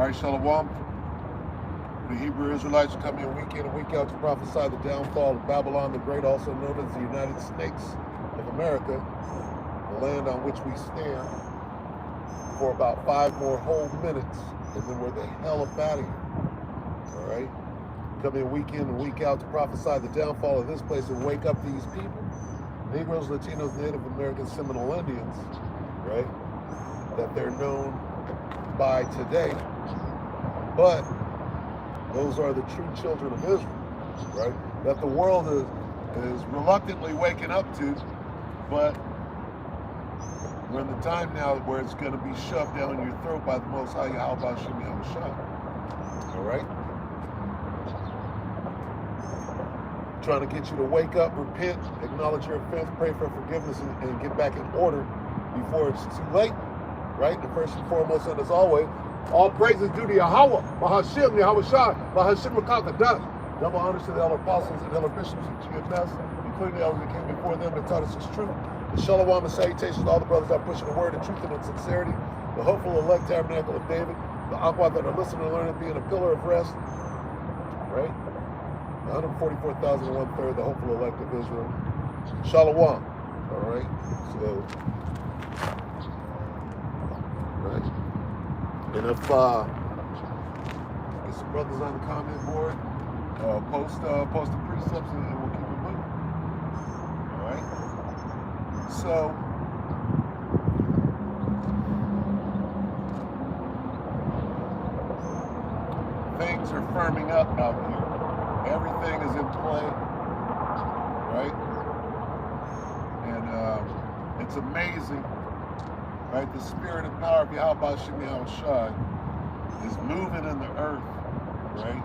All right, Shalom. The Hebrew Israelites come in week and week out to prophesy the downfall of Babylon the Great, also known as the United States of America, the land on which we stand, for about 5 more whole minutes, and then we're the hell up out of here. All right? Come in week and week out to prophesy the downfall of this place and wake up these people, Negroes, Latinos, Native Americans, Seminole Indians, right? That they're known by today. But those are the true children of Israel, right? That the world is reluctantly waking up to, but we're in the time now where it's going to be shoved down your throat by the Most High Yahweh Shem Yahushua. All right? Trying to get you to wake up, repent, acknowledge your offense, pray for forgiveness, and get back in order before it's too late, right? And first and foremost, and as always, all praises due to Yahweh, Mahashem, Yahushua, Mahashem Makakadah. Double honors to the elder apostles and elder bishops of GMS, including the elders that came before them that taught us this truth. The shalom and salutations to all the brothers that are pushing the word of truth and in sincerity. The hopeful elect tabernacle of David. The aqua that are listening and learning, being a pillar of rest. Right? 144,000 and 1/3, the hopeful elect of Israel. Shalom. All right? So, right? And if get some brothers on the comment board, post the precepts and we'll keep it moving. All right? So, things are firming up out here. Everything is in play, right? And it's amazing, right? The spirit and power of Yahweh Shem Yahushua is moving in the earth, right?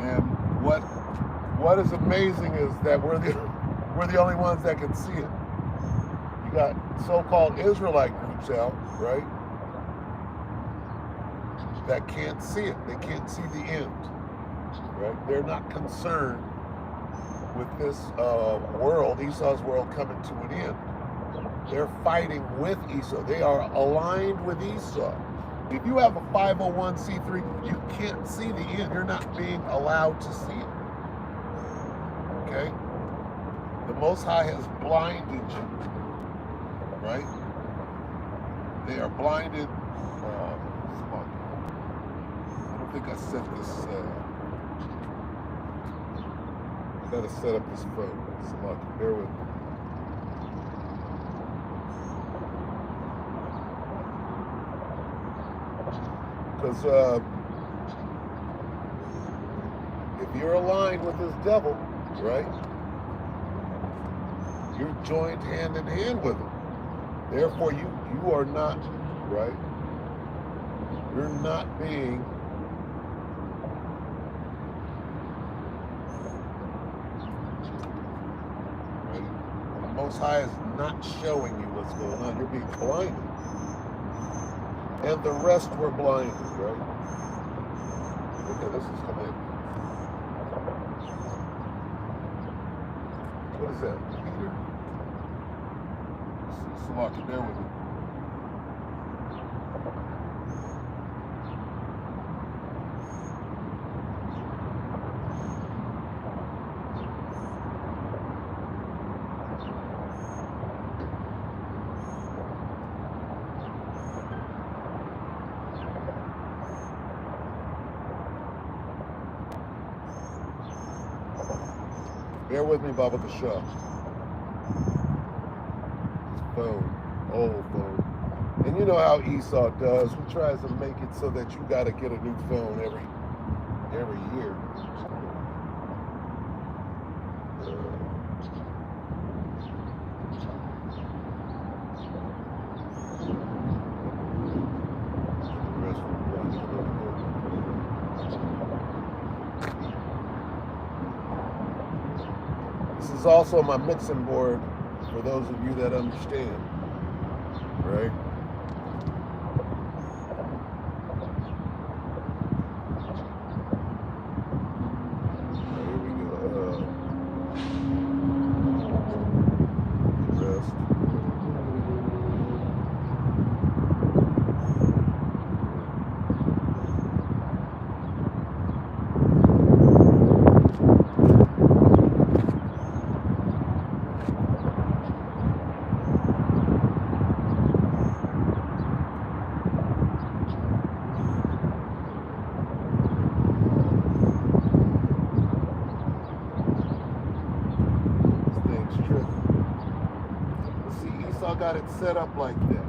And what is amazing is that we're the only ones that can see it. You got so-called Israelite groups out, right? That can't see it. They can't see the end, right? They're not concerned with this world, Esau's world, coming to an end. They're fighting with Esau. They are aligned with Esau. If you have a 501c3, you can't see the end. You're not being allowed to see it. Okay? The Most High has blinded you, right? They are blinded. I don't think I set this. I gotta set up this phone. Samaki, bear with me. Because if you're aligned with this devil, right, you're joined hand in hand with him. Therefore, you are not, right, you're not being right. The Most High is not showing you what's going on. You're being blinded. And the rest were blinded, right? Okay, this is coming. What is that? Peter? Salaki, bear with me. Bear with me, Baba Kasha. Phone, old phone. And you know how Esau does. He tries to make it so that you got to get a new phone every year. This is also my mixing board for those of you that understand, right? Here we go. Rest. got it set up like that.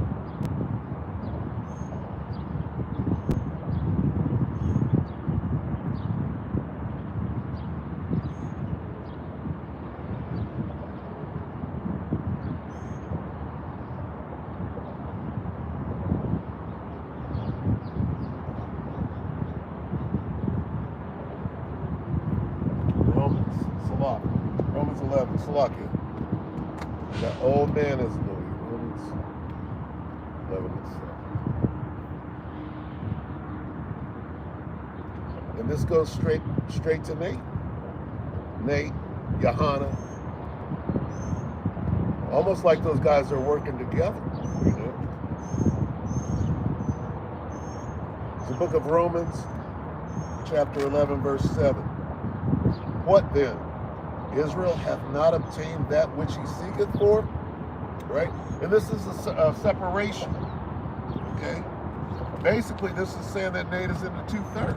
Romans 11, Salakia. That old man is Louis. Romans 11 and 7. And this goes straight to Nate. Nate, Johanna. Almost like those guys are working together, you know. It's the book of Romans, chapter 11, verse 7. What then? Israel hath not obtained that which he seeketh for, right? And this is a separation, okay? Basically, this is saying that Nate is in the 2/3,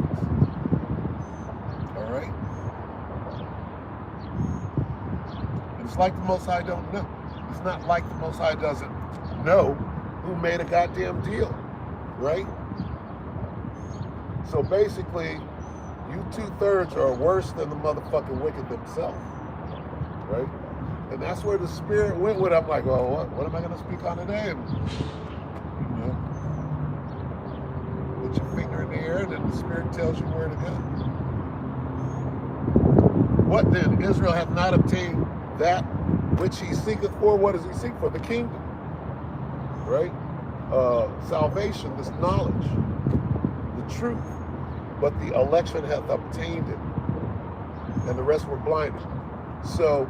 all right? And it's like the Most High don't know. It's not like the Most High doesn't know who made a goddamn deal, right? So basically, you 2/3 are worse than the motherfucking wicked themselves. Right? And that's where the spirit went with it. I'm like, well, what am I going to speak on today? And, you know, put your finger in the air and then the spirit tells you where to go. What then? Israel hath not obtained that which he seeketh for. What does he seek for? The kingdom. Right? Salvation, this knowledge, the truth. But the election hath obtained it. And the rest were blinded. So,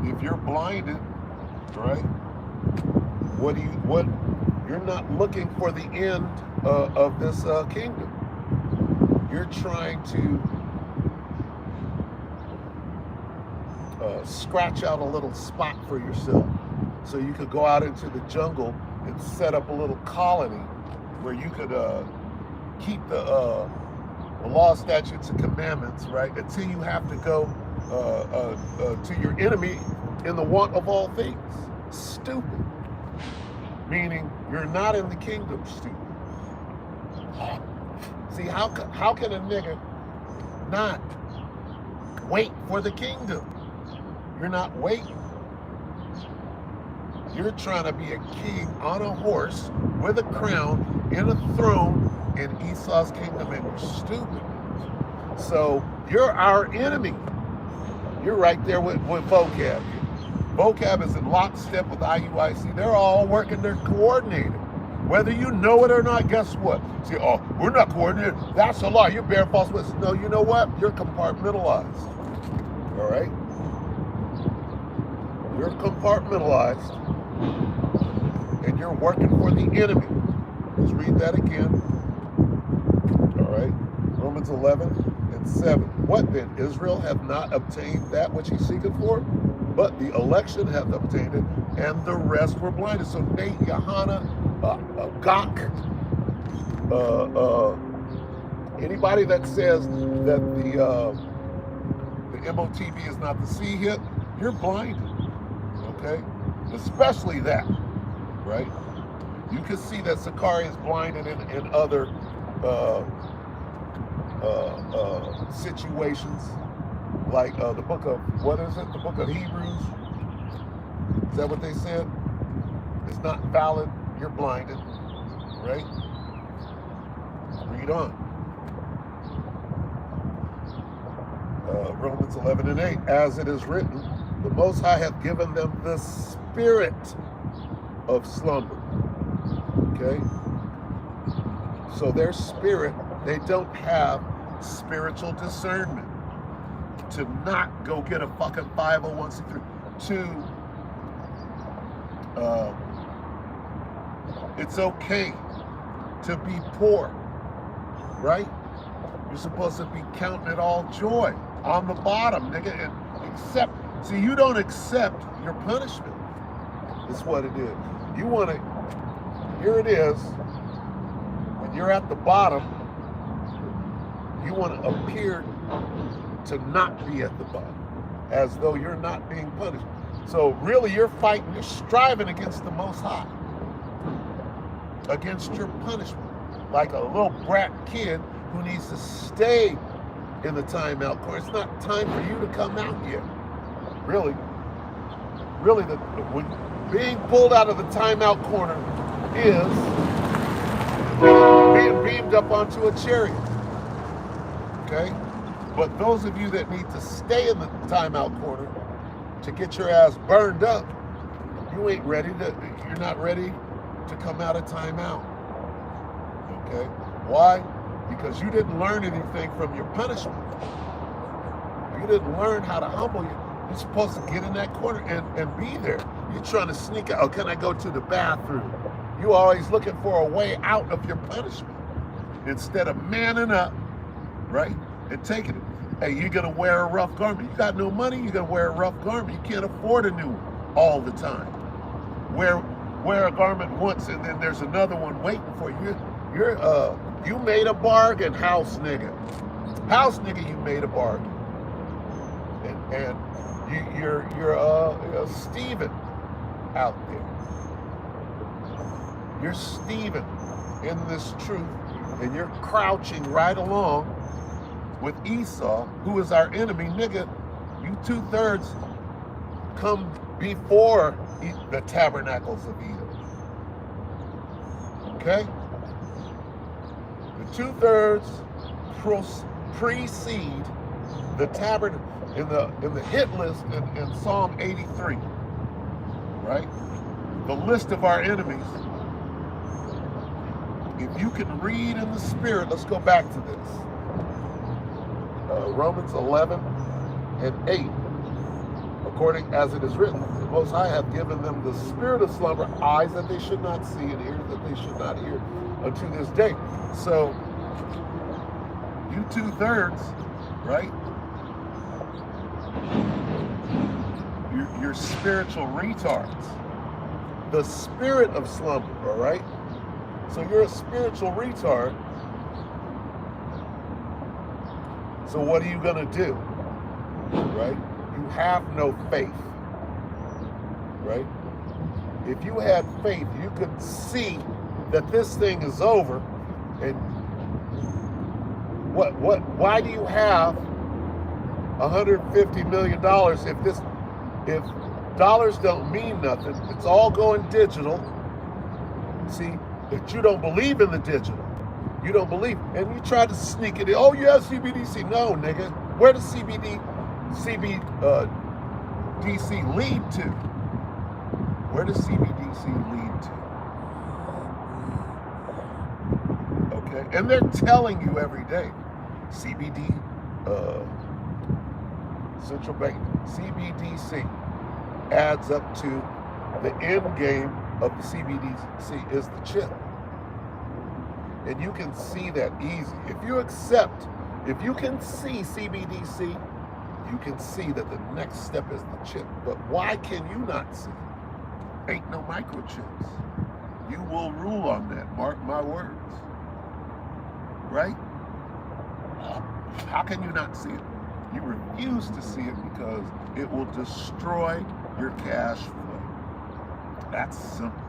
if you're blinded, right? You're not looking for the end of this kingdom. You're trying to scratch out a little spot for yourself, so you could go out into the jungle and set up a little colony where you could keep the law, statutes, and commandments, right? Until you have to go to your enemy in the want of all things. Stupid. Meaning, you're not in the kingdom, stupid. See, how can a nigga not wait for the kingdom? You're not waiting. You're trying to be a king on a horse with a crown in a throne in Esau's kingdom, and you're stupid. So you're our enemy. You're right there with vocab. Vocab is in lockstep with IUIC. They're all working, they're coordinated. Whether you know it or not, guess what? See, oh, we're not coordinated. That's a lie. You're bearing false witness. No, you know what? You're compartmentalized. All right? You're compartmentalized, and you're working for the enemy. Let's read that again. All right, Romans 11 and 7. What then? Israel hath not obtained that which he seeketh for, but the election hath obtained it, and the rest were blinded. So Nate, Johanna, Gok, anybody that says that the MOTB is not the C hit, you're blinded. Okay, especially that, right? You can see that Sakari is blinded in other situations, like the book of, what is it? The book of Hebrews. Is that what they said? It's not valid. You're blinded, right? Read on. Romans 11 and 8. As it is written, the Most High hath given them the spirit of slumber. Okay? So their spirit, they don't have spiritual discernment to not go get a fucking 501c3, it's okay to be poor, right? You're supposed to be counting it all joy on the bottom, nigga, and accept. See, you don't accept your punishment. That's what it is. You want to, here it is, when you're at the bottom, you want to appear to not be at the bottom. as though you're not being punished. So really you're fighting, you're striving against the Most High, against your punishment. Like a little brat kid who needs to stay in the timeout corner. It's not time for you to come out yet. Really, when being pulled out of the timeout corner is being beamed up onto a chariot. Okay? But those of you that need to stay in the timeout corner to get your ass burned up, you're not ready to come out of timeout. Okay? Why? Because you didn't learn anything from your punishment. You didn't learn how to humble you. You're supposed to get in that corner and be there. You're trying to sneak out. Oh, can I go to the bathroom? You're always looking for a way out of your punishment instead of manning up, right? And taking it. Hey, you're going to wear a rough garment. You got no money, you're going to wear a rough garment. You can't afford a new one all the time. Wear a garment once and then there's another one waiting for you. You made a bargain, house nigga. House nigga, you made a bargain. And you're Stephen out there. You're Stephen in this truth, and you're crouching right along with Esau, who is our enemy. Nigga, you 2/3 come before the tabernacles of Edom. Okay? The 2/3 precede the tabernacle in the hit list in Psalm 83, right? The list of our enemies. If you can read in the spirit, let's go back to this. Romans 11 and 8. According as it is written, the Most High hath given them the spirit of slumber, eyes that they should not see and ears that they should not hear unto this day. So, you 2/3, right? You're spiritual retards. The spirit of slumber, all right? So you're a spiritual retard. So what are you gonna do, right? You have no faith, right? If you had faith, you could see that this thing is over. And why do you have $150 million if dollars don't mean nothing? It's all going digital. See, that you don't believe in the digital. You don't believe, and you try to sneak it in. Oh yeah, CBDC. No, nigga. Where does CBDC lead to? Where does CBDC lead to? Okay, and they're telling you every day, CBD, central bank, CBDC adds up to the end game of the CBDC is the chip. And you can see that easy. If you can see CBDC, you can see that the next step is the chip. But why can you not see? Ain't no microchips. You will rule on that, mark my words. Right? How can you not see it? You refuse to see it because it will destroy your cash flow. That's simple.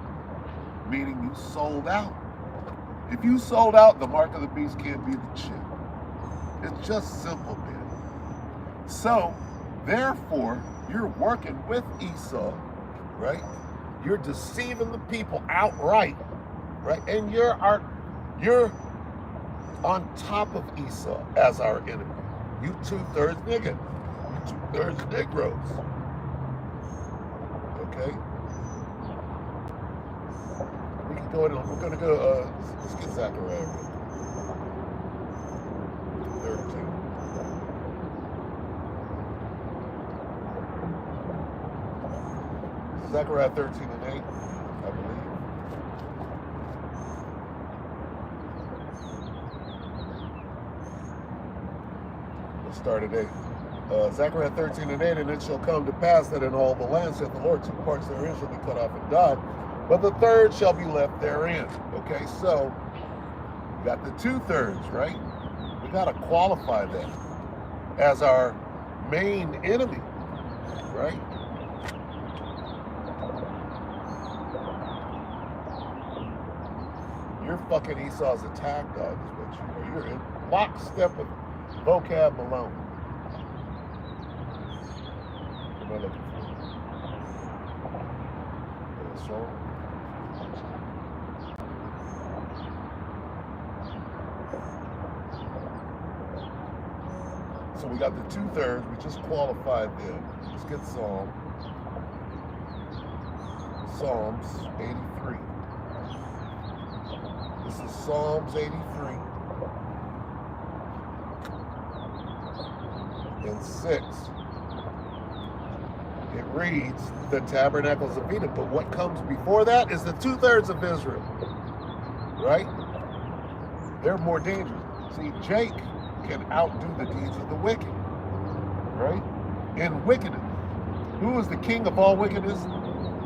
Meaning you sold out. If you sold out, the mark of the beast can't be the chip. It's just simple, man. So, therefore, you're working with Esau, right? You're deceiving the people outright, right? And you're on top of Esau as our enemy. You 2/3 nigga. You 2/3 Negroes. Okay? We can go in. We're gonna go. Let's get Zechariah 13. Zechariah 13 and 8, I believe. Let's start at 8. Zechariah 13 and 8, and it shall come to pass that in all the land, saith the Lord, 2 parts therein shall be cut off and die, but the third shall be left therein. Okay, so we got the 2/3, right? We got to qualify that as our main enemy. right? You're fucking Esau's attack dog is what you are. You're in lockstep with vocab Malone. What am I looking for? A song? So we got the 2/3. We just qualified them. Let's get Psalms 83. This is Psalms 83 and 6. It reads the tabernacles of Edom, but what comes before that is the 2/3 of Israel, right? They're more dangerous. See, Jake can outdo the deeds of the wicked, right? In wickedness, who is the king of all wickedness?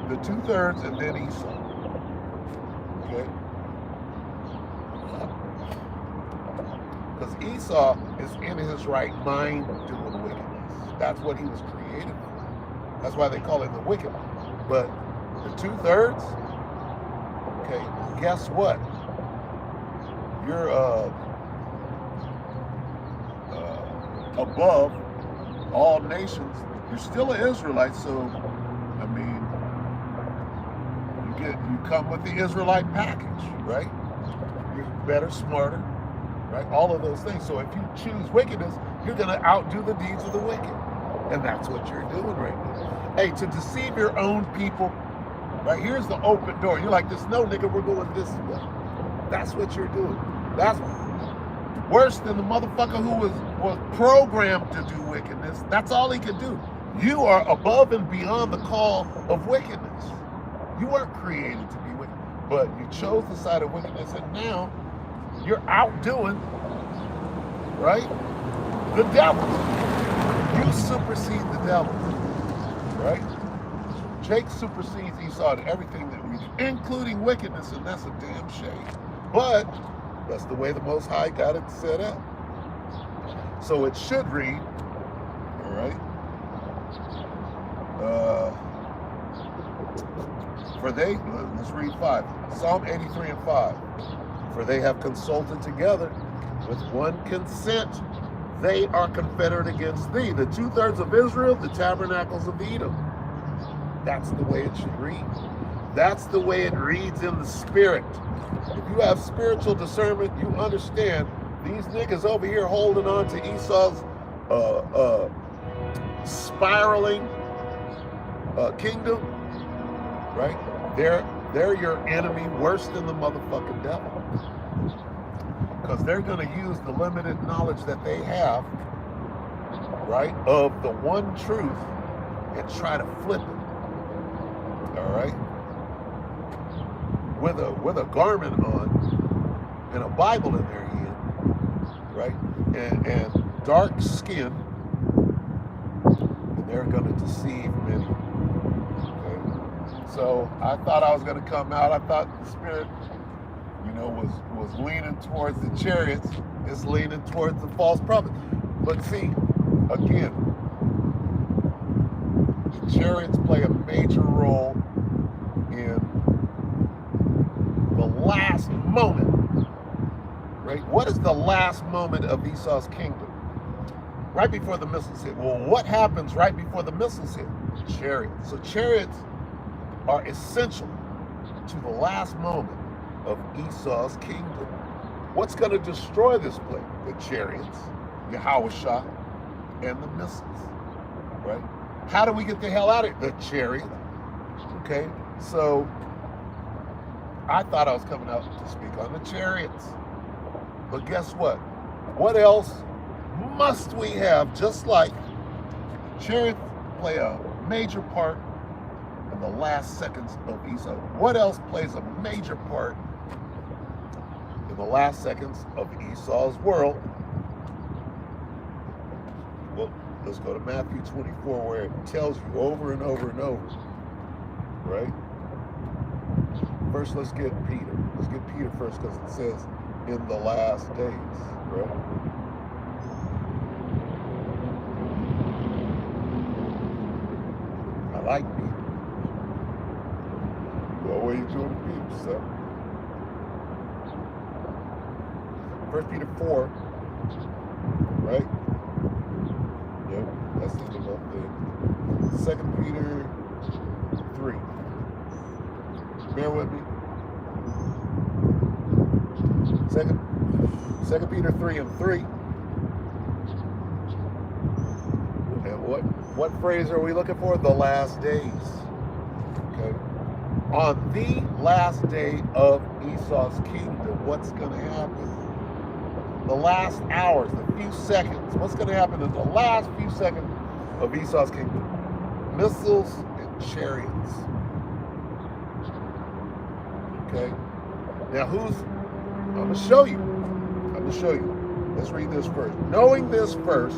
The 2/3 and then Esau. Okay? Because Esau is in his right mind doing wickedness. That's what he was created for. That's why they call him the wicked. But the 2/3, okay, guess what? You're above all nations. You're still an Israelite, so I mean, you come with the Israelite package, right? You're better, smarter, right? All of those things. So if you choose wickedness, you're going to outdo the deeds of the wicked, and that's what you're doing right now. Hey, to deceive your own people, right? Here's the open door. You're like this. No, nigga, we're going this way. That's what you're doing. That's worse than the motherfucker who was programmed to do wickedness. That's all he could do. You are above and beyond the call of wickedness. You weren't created to be wicked, but you chose the side of wickedness, and now you're outdoing, right, the devil. You supersede the devil, right? Jake supersedes Esau in everything that we do, including wickedness, and that's a damn shame. But that's the way the Most High got it set up. So it should read, all right, let's read 5. Psalm 83 and 5. For they have consulted together with one consent. They are confederate against thee. The 2/3 of Israel, the tabernacles of Edom. That's the way it should read. That's the way it reads in the spirit. If you have spiritual discernment, you understand these niggas over here holding on to Esau's spiraling kingdom, right? They're your enemy worse than the motherfucking devil. Because they're going to use the limited knowledge that they have, right, of the one truth and try to flip it. All right? With a garment on and a Bible in their hand, right? And dark skin, and they're going to deceive many. Okay? So I thought I was going to come out. I thought the spirit, was leaning towards the chariots. It's leaning towards the false prophet. But see, again, the chariots play a major role in the last moment, right? What is the last moment of Esau's kingdom? Right before the missiles hit. Well, what happens right before the missiles hit? Chariots. So chariots are essential to the last moment of Esau's kingdom. What's going to destroy this place? The chariots, Yahushua, and the missiles, right? How do we get the hell out of here? The chariot, okay? So I thought I was coming out to speak on the chariots. But guess what? What else must we have? Just like chariots play a major part in the last seconds of Esau. What else plays a major part in the last seconds of Esau's world? Well, let's go to Matthew 24, where it tells you over and over and over, right? First, let's get Peter. Let's get Peter first, because it says in the last days, right? like Peter. You always doing Peter stuff. 1 Peter 4, right? Yep, that's the whole thing. 2 Peter 3. Bear with me. 2 Peter 3 and 3. And what phrase are we looking for? The last days. Okay. On the last day of Esau's kingdom, what's going to happen? The last hours, the few seconds. What's going to happen in the last few seconds of Esau's kingdom? Missiles and chariots. Okay. Now I'm going to show you. Let's read this first. Knowing this first,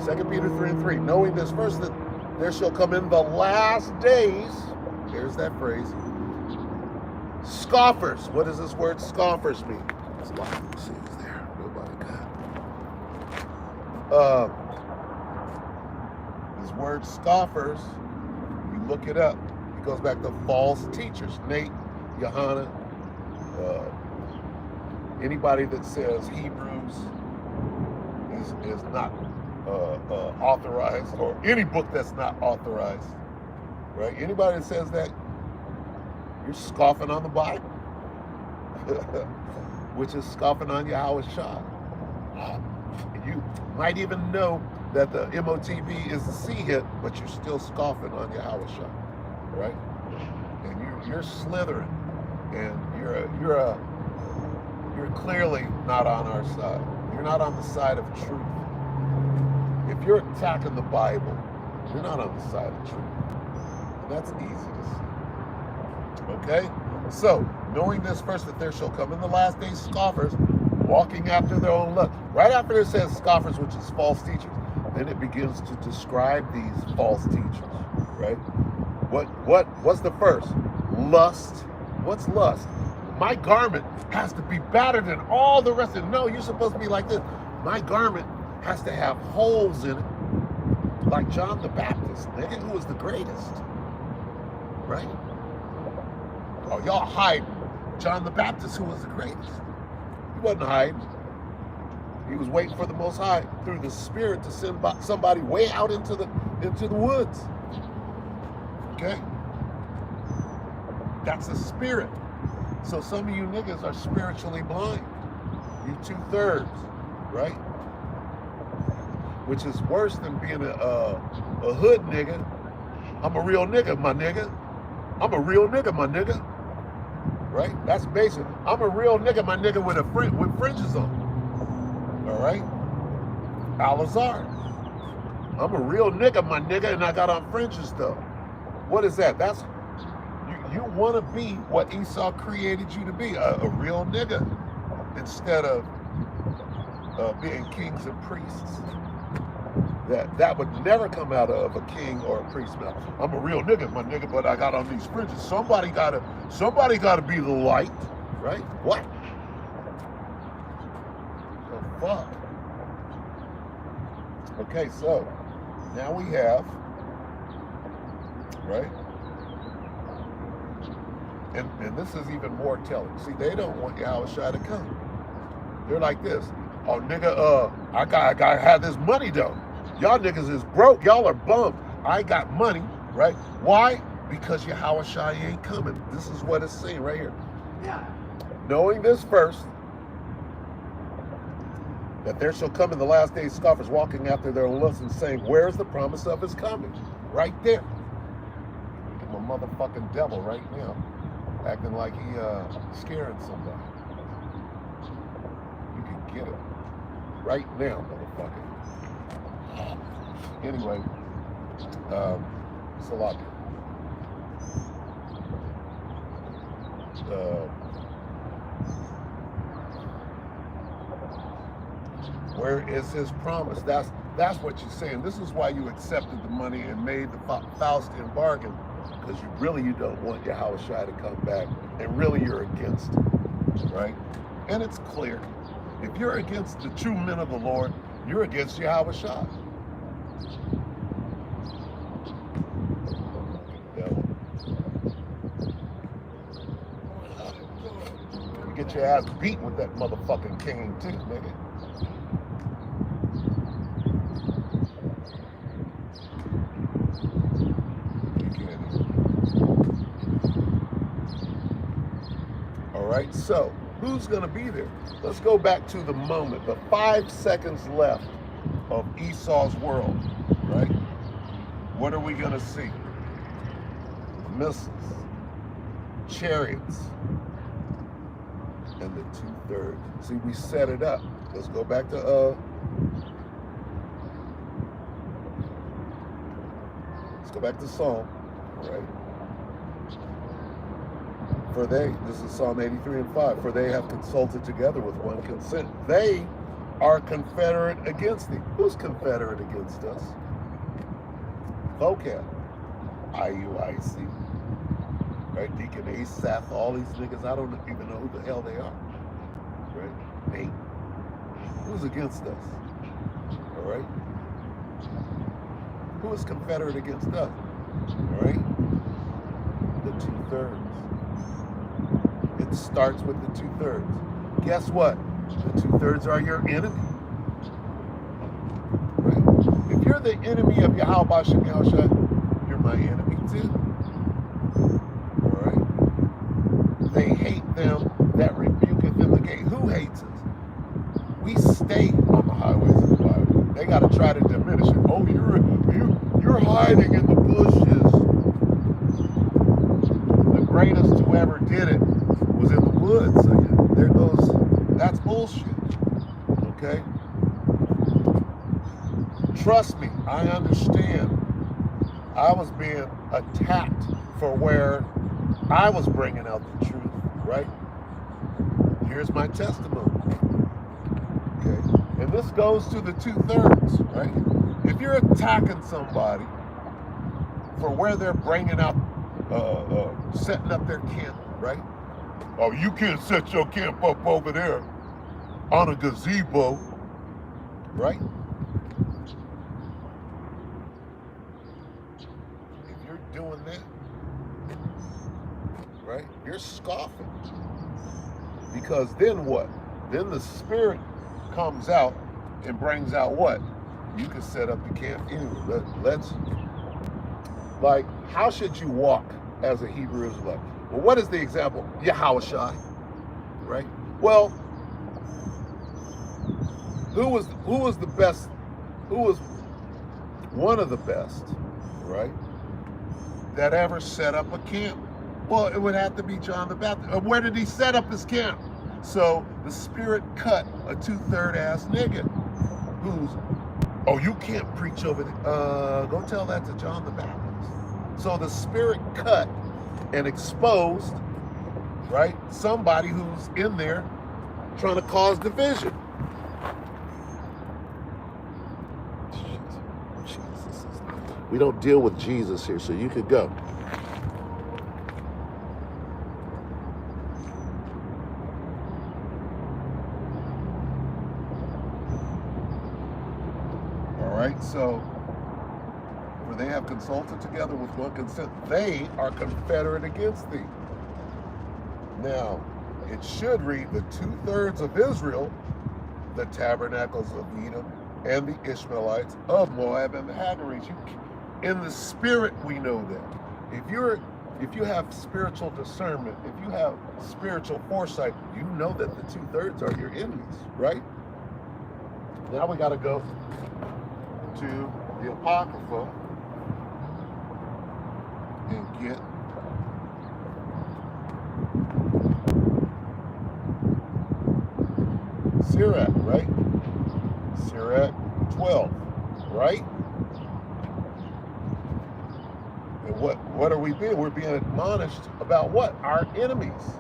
2 Peter 3 and 3. Knowing this first, that there shall come in the last days. There's that phrase. Scoffers. What does this word scoffers mean? Let's look. Let's see who's there. Nobody got. This word scoffers, you look it up. It goes back to false teachers. Nate, Johanna, anybody that says Hebrews is not authorized, or any book that's not authorized, right? Anybody that says that, you're scoffing on the Bible, which is scoffing on Yahweh Shah. You might even know that the MOTB is the C hit, but you're still scoffing on Yahweh Shah, right? And you're slithering, and you're clearly not on our side. You're not on the side of truth. If you're attacking the Bible, you're not on the side of truth. And that's easy to see. Okay? So, knowing this first, that there shall come in the last days scoffers, walking after their own lust. Right after it says scoffers, which is false teachers, then it begins to describe these false teachers, right? What's the first? Lust. What's lust? My garment has to be better than all the rest of it. No, you're supposed to be like this. My garment has to have holes in it, like John the Baptist, nigga, who was the greatest, right? Oh, y'all hide John the Baptist, who was the greatest. He wasn't hiding. He was waiting for the Most High through the Spirit to send somebody way out into the woods. Okay, that's a spirit. So some of you niggas are spiritually blind. You 2/3, right? Which is worse than being a hood nigga. I'm a real nigga, my nigga. I'm a real nigga, my nigga. Right? That's basic. I'm a real nigga, my nigga, with fringes on. All right? Al-Azhar. I'm a real nigga, my nigga, and I got on fringes though. What is that? That's you want to be what Esau created you to be, a real nigga, instead of being kings and priests. That would never come out of a king or a priest mouth. I'm a real nigga, my nigga, but I got on these fringes. Somebody gotta be the light, right? What? The fuck? Okay, so now we have, right? And this is even more telling. See, they don't want Yahweh Shai to come. They're like this. Oh, nigga, I gotta have this money though. Y'all niggas is broke. Y'all are bummed. I got money, right? Why? Because Yahweh Shai ain't coming. This is what it's saying right here. Yeah. Knowing this first, that there shall come in the last days scoffers walking after their own lusts and saying, where's the promise of his coming? Right there. I'm a motherfucking devil right now, acting like he scaring somebody. You can get it right now, motherfucker. Anyway, it's a lot. Where is his promise? That's what you're saying. This is why you accepted the money and made the Faustian bargain, because you don't want Yahweh Shai to come back, and really you're against it, right? And it's clear. If you're against the true men of the Lord, you're against Yahweh Shai. get your ass beat with that motherfucking cane too, nigga. All right, so who's gonna be there? Let's go back to the moment, the 5 seconds left of Esau's world, right? What are we gonna see? Missiles, chariots, and the 2/3. See, we set it up. Let's go back to Psalm, right? For they, this is Psalm 83 and 5, for they have consulted together with one consent. They are confederate against thee. Who's confederate against us? Vocab, IUIC, right? Deacon Asaph, all these niggas, I don't even know who the hell they are, right? Nate, who's against us, all right? Who is confederate against us, all right? The 2/3. It starts with the 2/3. Guess what? The 2/3 are your enemy. Right? If you're the enemy of Yahweh Shem Yahushua, you're my enemy too. All right? They hate them that rebuketh them again. Who hates us? We stay on the highways of the Bible. They got to try to diminish it. Oh, you're hiding in the bushes. The greatest who ever did it was in the woods. So there goes, that's bullshit. Okay? Trust me, I understand. I was being attacked for where I was bringing out the truth, right? Here's my testimony. Okay? And this goes to the 2/3, right? If you're attacking somebody for where they're bringing out, setting up their camp, right? Oh, you can't set your camp up over there on a gazebo, right? If you're doing that, right, you're scoffing. Because then what? Then the spirit comes out and brings out what? You can set up the camp anyway. Let's, like, how should you walk as a Hebrew Israelite? Well, what is the example? Yahushua, right? Well, who was the best? Who was one of the best, right? That ever set up a camp? Well, it would have to be John the Baptist. Where did he set up his camp? So the spirit cut a 2/3 ass nigga who's, oh, you can't preach over the, go tell that to John the Baptist. So the spirit cut and exposed, right, somebody who's in there trying to cause division. Jesus. We don't deal with Jesus here, so you could go. All right, so for they have consulted together with one consent, they are confederate against thee. Now, it should read the 2/3 of Israel, the tabernacles of Edom, and the Ishmaelites of Moab and the Hagarites. In the spirit, we know that. If you have spiritual discernment, if you have spiritual foresight, you know that the 2/3 are your enemies, right? Now we got to go to the Apocrypha and get Sirach, right? Sirach 12, right? And what are we being? We're being admonished about what? Our enemies.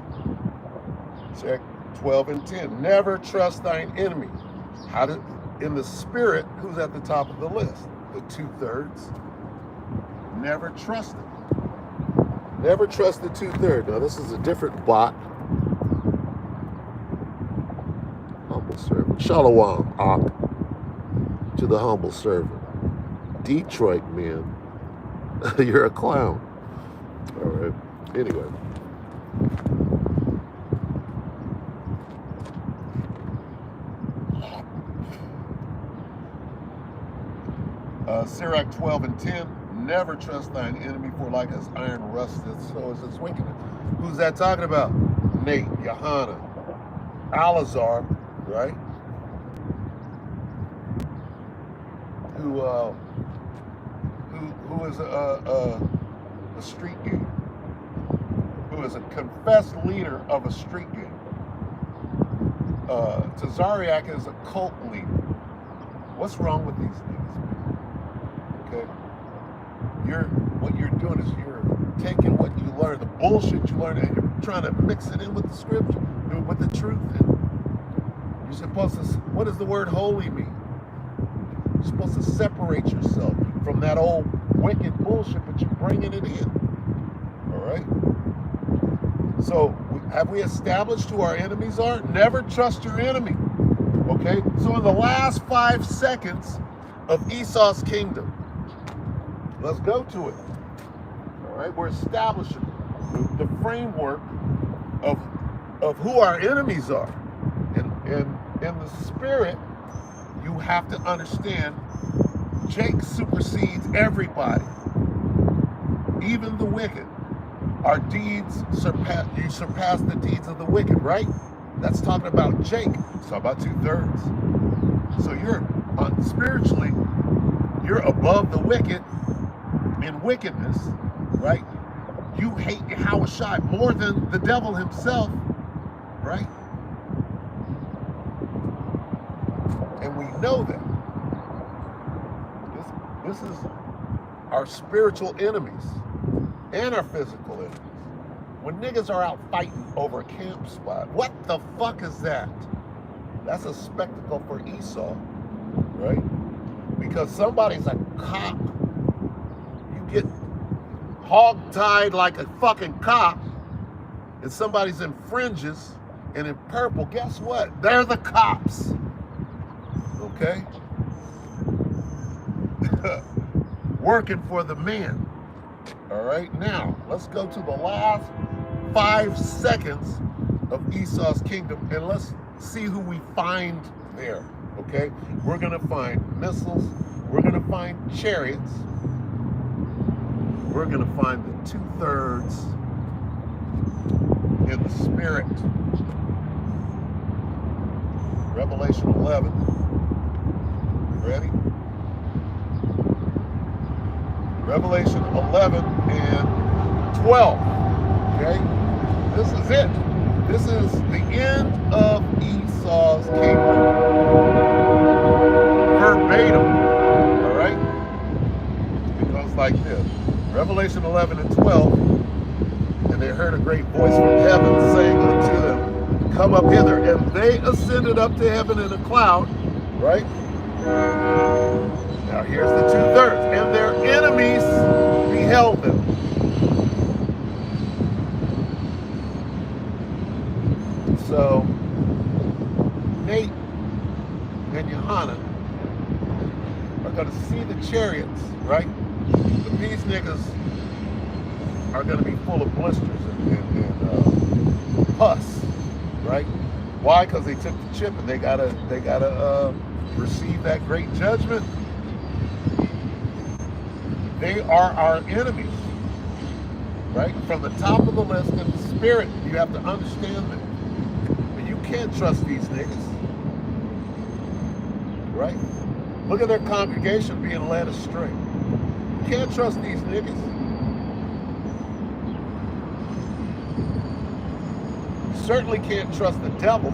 Sirach 12 and 10. Never trust thine enemy. In the spirit, who's at the top of the list? The 2/3. Never trust it. Never trust the 2/3. Now this is a different bot. Humble servant. Shalom, Ak, to the humble servant. Detroit man, you're a clown. All right. Anyway. Sirach 12:10, never trust thine enemy, for like as iron rusteth, so is his wickedness. Who's that talking about? Nate, Johanna, Alazar, right? Who is a street gang, who is a confessed leader of a street gang. Tazariak is a cult leader. What's wrong with these things? Okay, what you're doing is you're taking what you learned, the bullshit you learned, and you're trying to mix it in with the scripture, with the truth. You're supposed to. What does the word holy mean? You're supposed to separate yourself from that old wicked bullshit, but you're bringing it in. All right. So have we established who our enemies are? Never trust your enemy. Okay. So in the last 5 seconds of Esau's kingdom, let's go to it. All right. We're establishing the framework of who our enemies are. And in the spirit, you have to understand Jake supersedes everybody, even the wicked. Our deeds surpass the deeds of the wicked, right? That's talking about Jake. It's talking about 2/3. So you're spiritually, you're above the wicked in wickedness, right? You hate Yahweh Shai more than the devil himself, right? And we know that. This is our spiritual enemies and our physical enemies. When niggas are out fighting over a camp spot, what the fuck is that? That's a spectacle for Esau, right? Because somebody's a cop. You get hog-tied like a fucking cop, and somebody's in fringes and in purple. Guess what? They're the cops. Okay? Working for the man. All right, now let's go to the last 5 seconds of Esau's kingdom and let's see who we find there. Okay, we're gonna find missiles, we're gonna find chariots, we're gonna find the 2/3 in the spirit. Revelation 11. Ready? Revelation 11 and 12. Okay? This is it. This is the end of Esau's kingdom. Verbatim. All right? It goes like this. Revelation 11 and 12. And they heard a great voice from heaven saying unto them, come up hither. And they ascended up to heaven in a cloud. Right? Now here's the 2/3. And their enemies beheld them. So Nate and Johanna are going to see the chariots, right? But these niggas are going to be full of blisters and pus, right? Why? Because they took the chip and they gotta receive that great judgment. They are our enemies, right? From the top of the list in the spirit, you have to understand that. But you can't trust these niggas, right? Look at their congregation being led astray. You can't trust these niggas. You certainly can't trust the devil,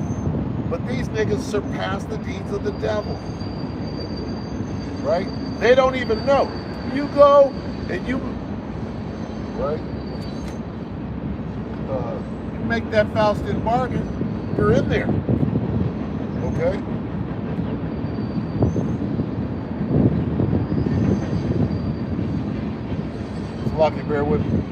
but these niggas surpass the deeds of the devil, right? They don't even know. You go and you, right? You make that Faustian bargain, you're in there, okay? It's lucky, bear with me.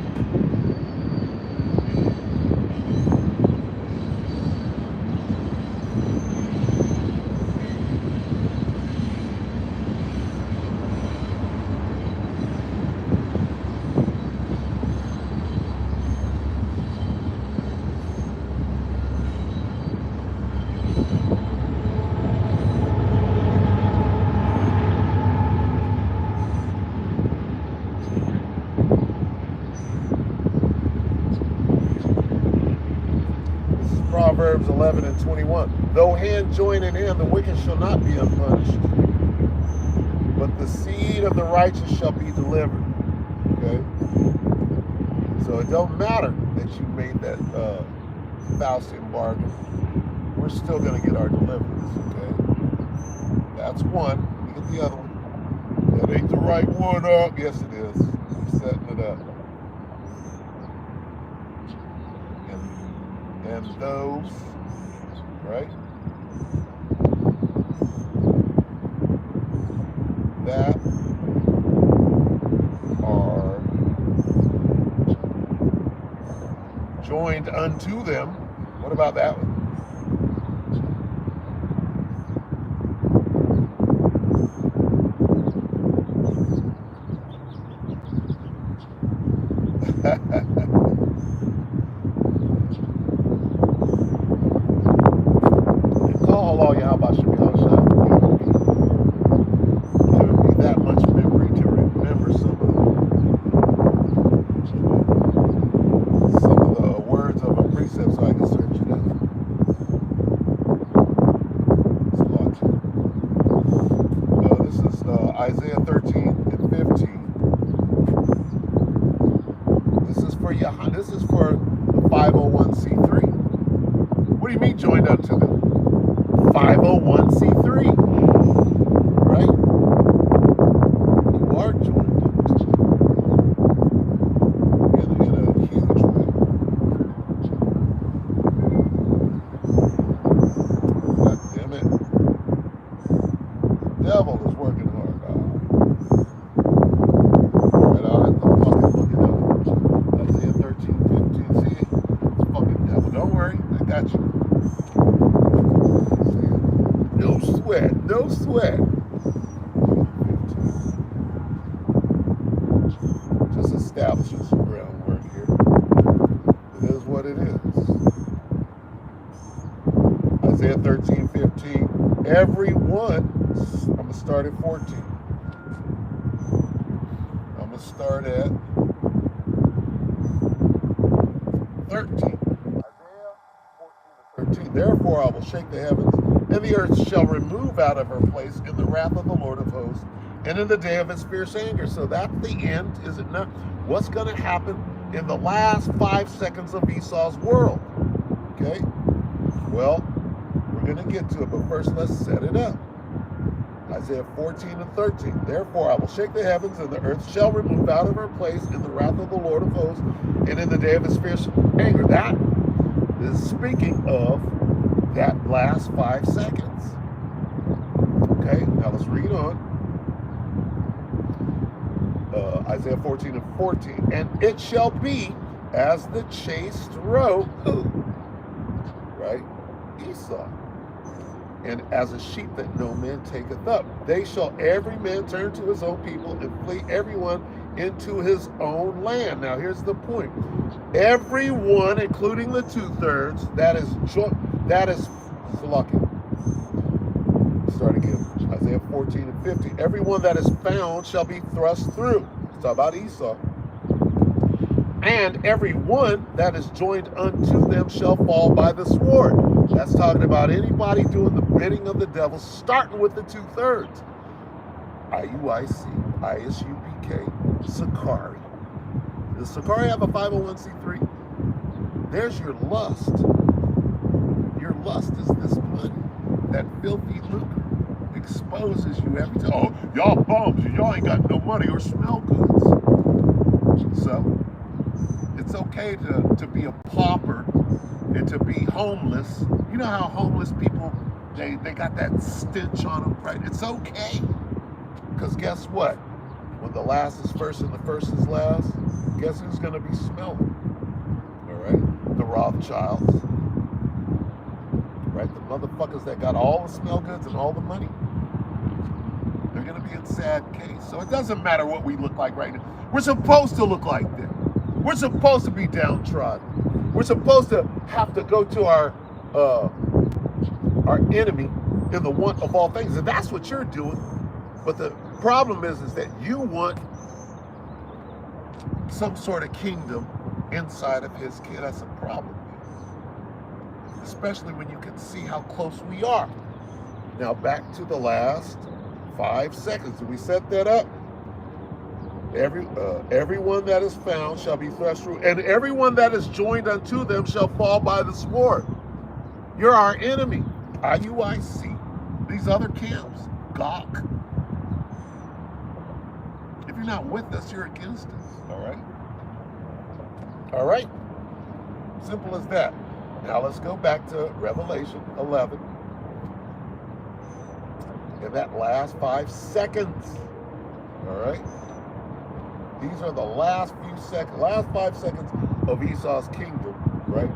Proverbs 11 and 21. Though hand join in hand, the wicked shall not be unpunished, but the seed of the righteous shall be delivered. Okay? So it don't matter that you made that Faustian bargain. We're still going to get our deliverance. Okay? That's one. Look at the other one. That ain't the right one up. Yes, it is. I'm setting it up. And those, right? That are joined unto them. What about that one? Isaiah 13 and 15. This is for the 501c3. What do you mean joined unto them? 501c3, right? You are joined unto them in a huge way. God damn it. The devil is working hard. No sweat. Just establishing some groundwork here. It is what it is. Isaiah 13, 15. Everyone, I'm going to start at 14. I'm going to start at 13. Isaiah 14 to 13. Therefore I will shake the heavens, and the earth shall remove out of her place in the wrath of the Lord of hosts, and in the day of his fierce anger. So that's the end, is it not? What's going to happen in the last 5 seconds of Esau's world? Okay? Well, we're going to get to it, but first let's set it up. Isaiah 14 and 13. Therefore I will shake the heavens, and the earth shall remove out of her place in the wrath of the Lord of hosts, and in the day of his fierce anger. That is speaking of that last 5 seconds. Okay, now let's read on. Isaiah 14 and 14. And it shall be as the chased roe, who? Right? Esau. And as a sheep that no man taketh up. They shall every man turn to his own people, and flee everyone into his own land. Now here's the point. Everyone, including the 2/3, that is Salaki. Start again. Isaiah 14 and 50. Everyone that is found shall be thrust through. It's about Esau. And every one that is joined unto them shall fall by the sword. That's talking about anybody doing the bidding of the devil, starting with the 2/3. IUIC, ISUPK, Sakari. Does Sakari have a 501c3? There's your lust. Your lust is this money. That filthy lucre exposes you every time. Oh, y'all bums, y'all ain't got no money or smell goods. So, it's okay to be a pauper and to be homeless. You know how homeless people, they got that stench on them, right? It's okay. Because guess what? When the last is first and the first is last, guess who's going to be smelling? All right? The Rothschilds. Right? The motherfuckers that got all the smell goods and all the money. They're going to be in sad case. So it doesn't matter what we look like right now. We're supposed to look like that. We're supposed to be downtrodden. We're supposed to have to go to our enemy in the want of all things. And that's what you're doing. But the problem is that you want some sort of kingdom inside of his kid. That's a problem. especially when you can see how close we are. Now back to the last 5 seconds. Did we set that up? Everyone that is found shall be thrust through, and everyone that is joined unto them shall fall by the sword. You're our enemy. IUIC. These other camps, Gawk. If you're not with us, you're against us. All right? All right? Simple as that. Now let's go back to Revelation 11. In that last 5 seconds. All right? These are the last 5 seconds of Esau's kingdom, right?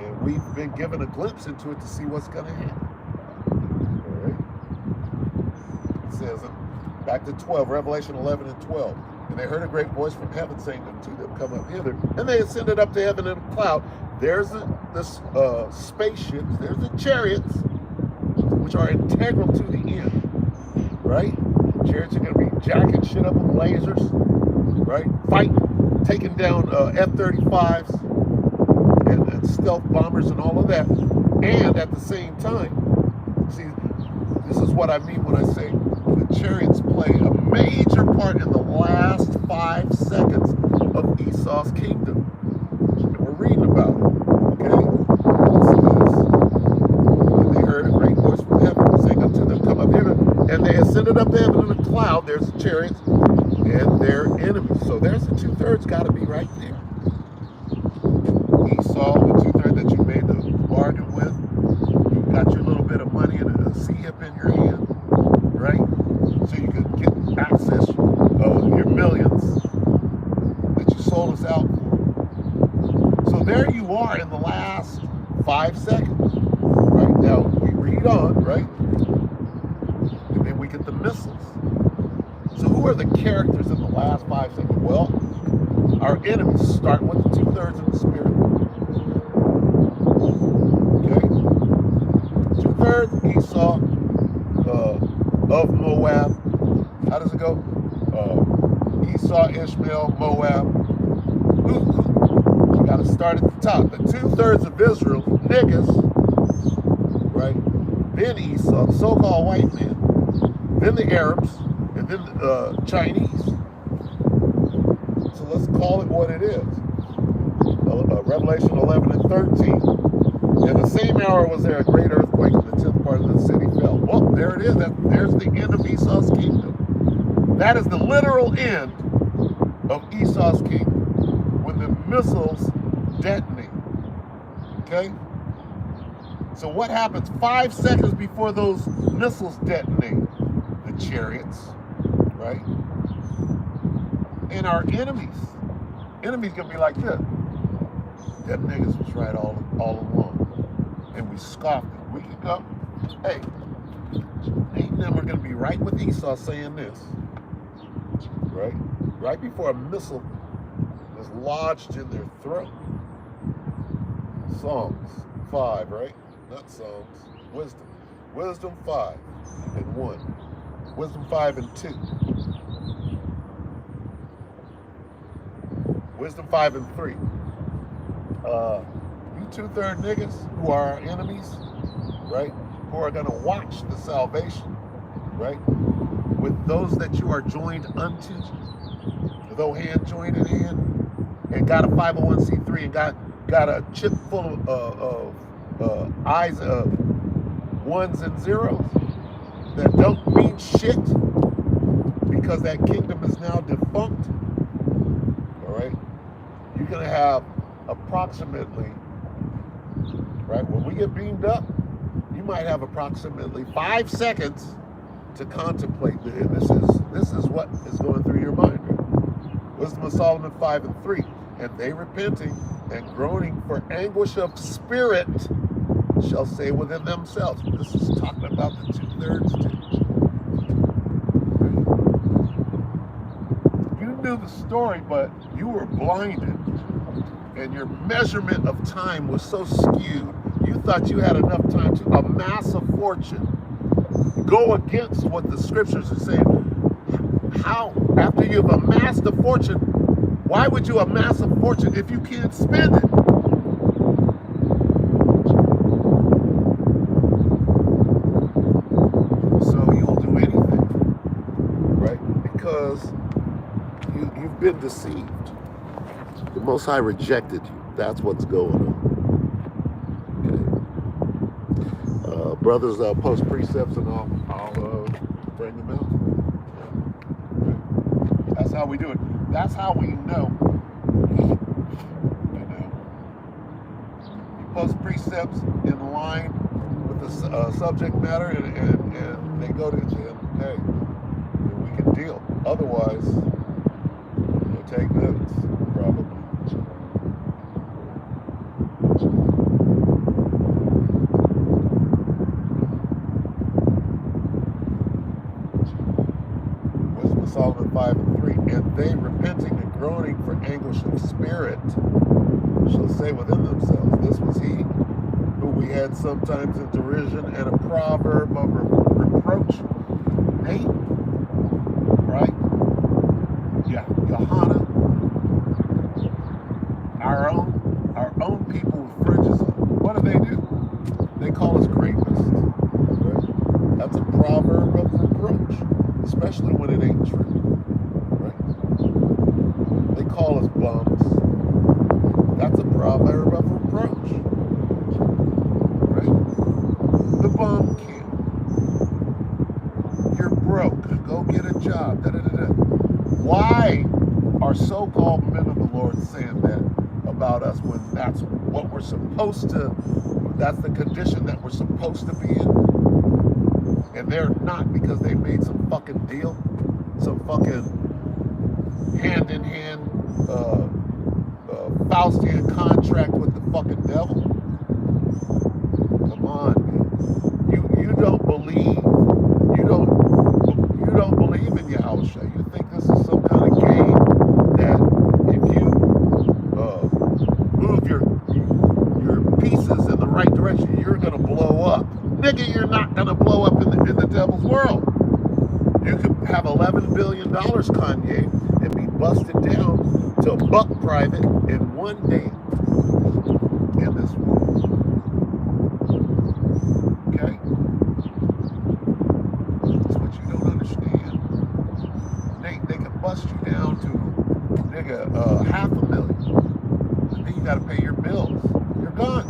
And we've been given a glimpse into it to see what's going to happen. All right? It says, back to 12, Revelation 11 and 12. And they heard a great voice from heaven saying unto them, come up hither. And they ascended up to heaven in a cloud. There's the spaceships, there's the chariots, which are integral to the end, right? Chariots are going to be jacking shit up with lasers, right? Fighting, taking down F-35s and stealth bombers and all of that. And at the same time, see, this is what I mean when I say the chariots play a major part in the last 5 seconds of Esau's kingdom. And we're reading about it, okay? And they heard a great voice from heaven saying unto them, come up hither. And they ascended up to heaven in a cloud. There's the chariots and their enemies. So there's the 2/3 got to be right there. Esau, the 2/3 that you made the bargain with, you got your little bit of money and a C-hip in your hand, right? So you could get access your millions that you sold us out for. So there you are in the last 5 seconds. Right now, we read on, right? And then we get the missiles. So who are the characters in the last 5 seconds? Well, our enemies start with the 2/3 of the spirit. Okay? 2/3 Esau of Moab. How does it go? Esau, Ishmael, Moab. You got to start at the top. The 2/3 of Israel, niggas, right? Then Esau, the so-called white man. Then the Arabs, and then the Chinese. So let's call it what it is. Revelation 11 and 13. In the same hour was there a great earthquake, and the 10th part of the city fell. Well, there it is. There's the end of Esau's kingdom. That is the literal end of Esau's kingdom when the missiles detonate. Okay? So what happens 5 seconds before those missiles detonate? The chariots, right? And our enemies. Enemies gonna be like this. Them niggas was right all along. And we scoffed it. We could go, hey, ain't never gonna be right with Esau saying this. Right? Right before a missile is lodged in their throat. Psalms 5, right? Not Psalms. Wisdom. Wisdom 5 and 1. Wisdom 5 and 2. Wisdom 5 and 3. You 2/3 niggas who are our enemies, right? Who are gonna watch the salvation, right? With those that you are joined unto, though hand joined in hand, and got a 501c3 and got a chip full of eyes of ones and zeros that don't mean shit because that kingdom is now defunct. All right, you're gonna have approximately, right, when we get beamed up, you might have approximately 5 seconds to contemplate. And this is what is going through your mind. Wisdom of Solomon 5 and 3. And they repenting and groaning for anguish of spirit shall say within themselves. This is talking about the 2/3 too. You knew the story, but you were blinded. And your measurement of time was so skewed. You thought you had enough time to amass a fortune. Go against what the scriptures are saying. How, after you've amassed a fortune, why would you amass a fortune if you can't spend it? been deceived. The Most High rejected you. That's what's going on. Okay. Brothers, post precepts and I'll bring them out. Okay. That's how we do it. That's how we know. You know, you post precepts in line with the subject matter, and they go to you. Hey, we can deal. Otherwise, you'll take notes, probably. Wisdom of Solomon 5:3. And they, repenting and groaning for anguish of spirit, shall say within themselves, this was he who we had sometimes in derision and a proverb of reproach. Nate, right? Yeah, Johanna, our own people with fringes on. What do? They call us grapists. Right? That's a proverb of reproach, especially when it ain't true. Right? They call us bums. That's a proverb of reproach. Right? The bum kid. You're broke. Go get a job. Why are so-called men of the Lord saying that about us when that's what we're supposed to, that's the condition that we're supposed to be in? And they're not, because they made some fucking deal, some fucking hand-in-hand Faustian contract with the fucking devil. Come on, man. You don't believe in Yahushua. You think this is some kind of game that if you move your pieces in the right direction, you're gonna blow up. Nigga, you're not gonna blow up in the devil's world. You could have $11 billion, Kanye, and be busted down to a buck private in one day in this world. Okay? That's what you don't understand. They can bust you down to, nigga, $500,000. And then you gotta pay your bills. You're gone.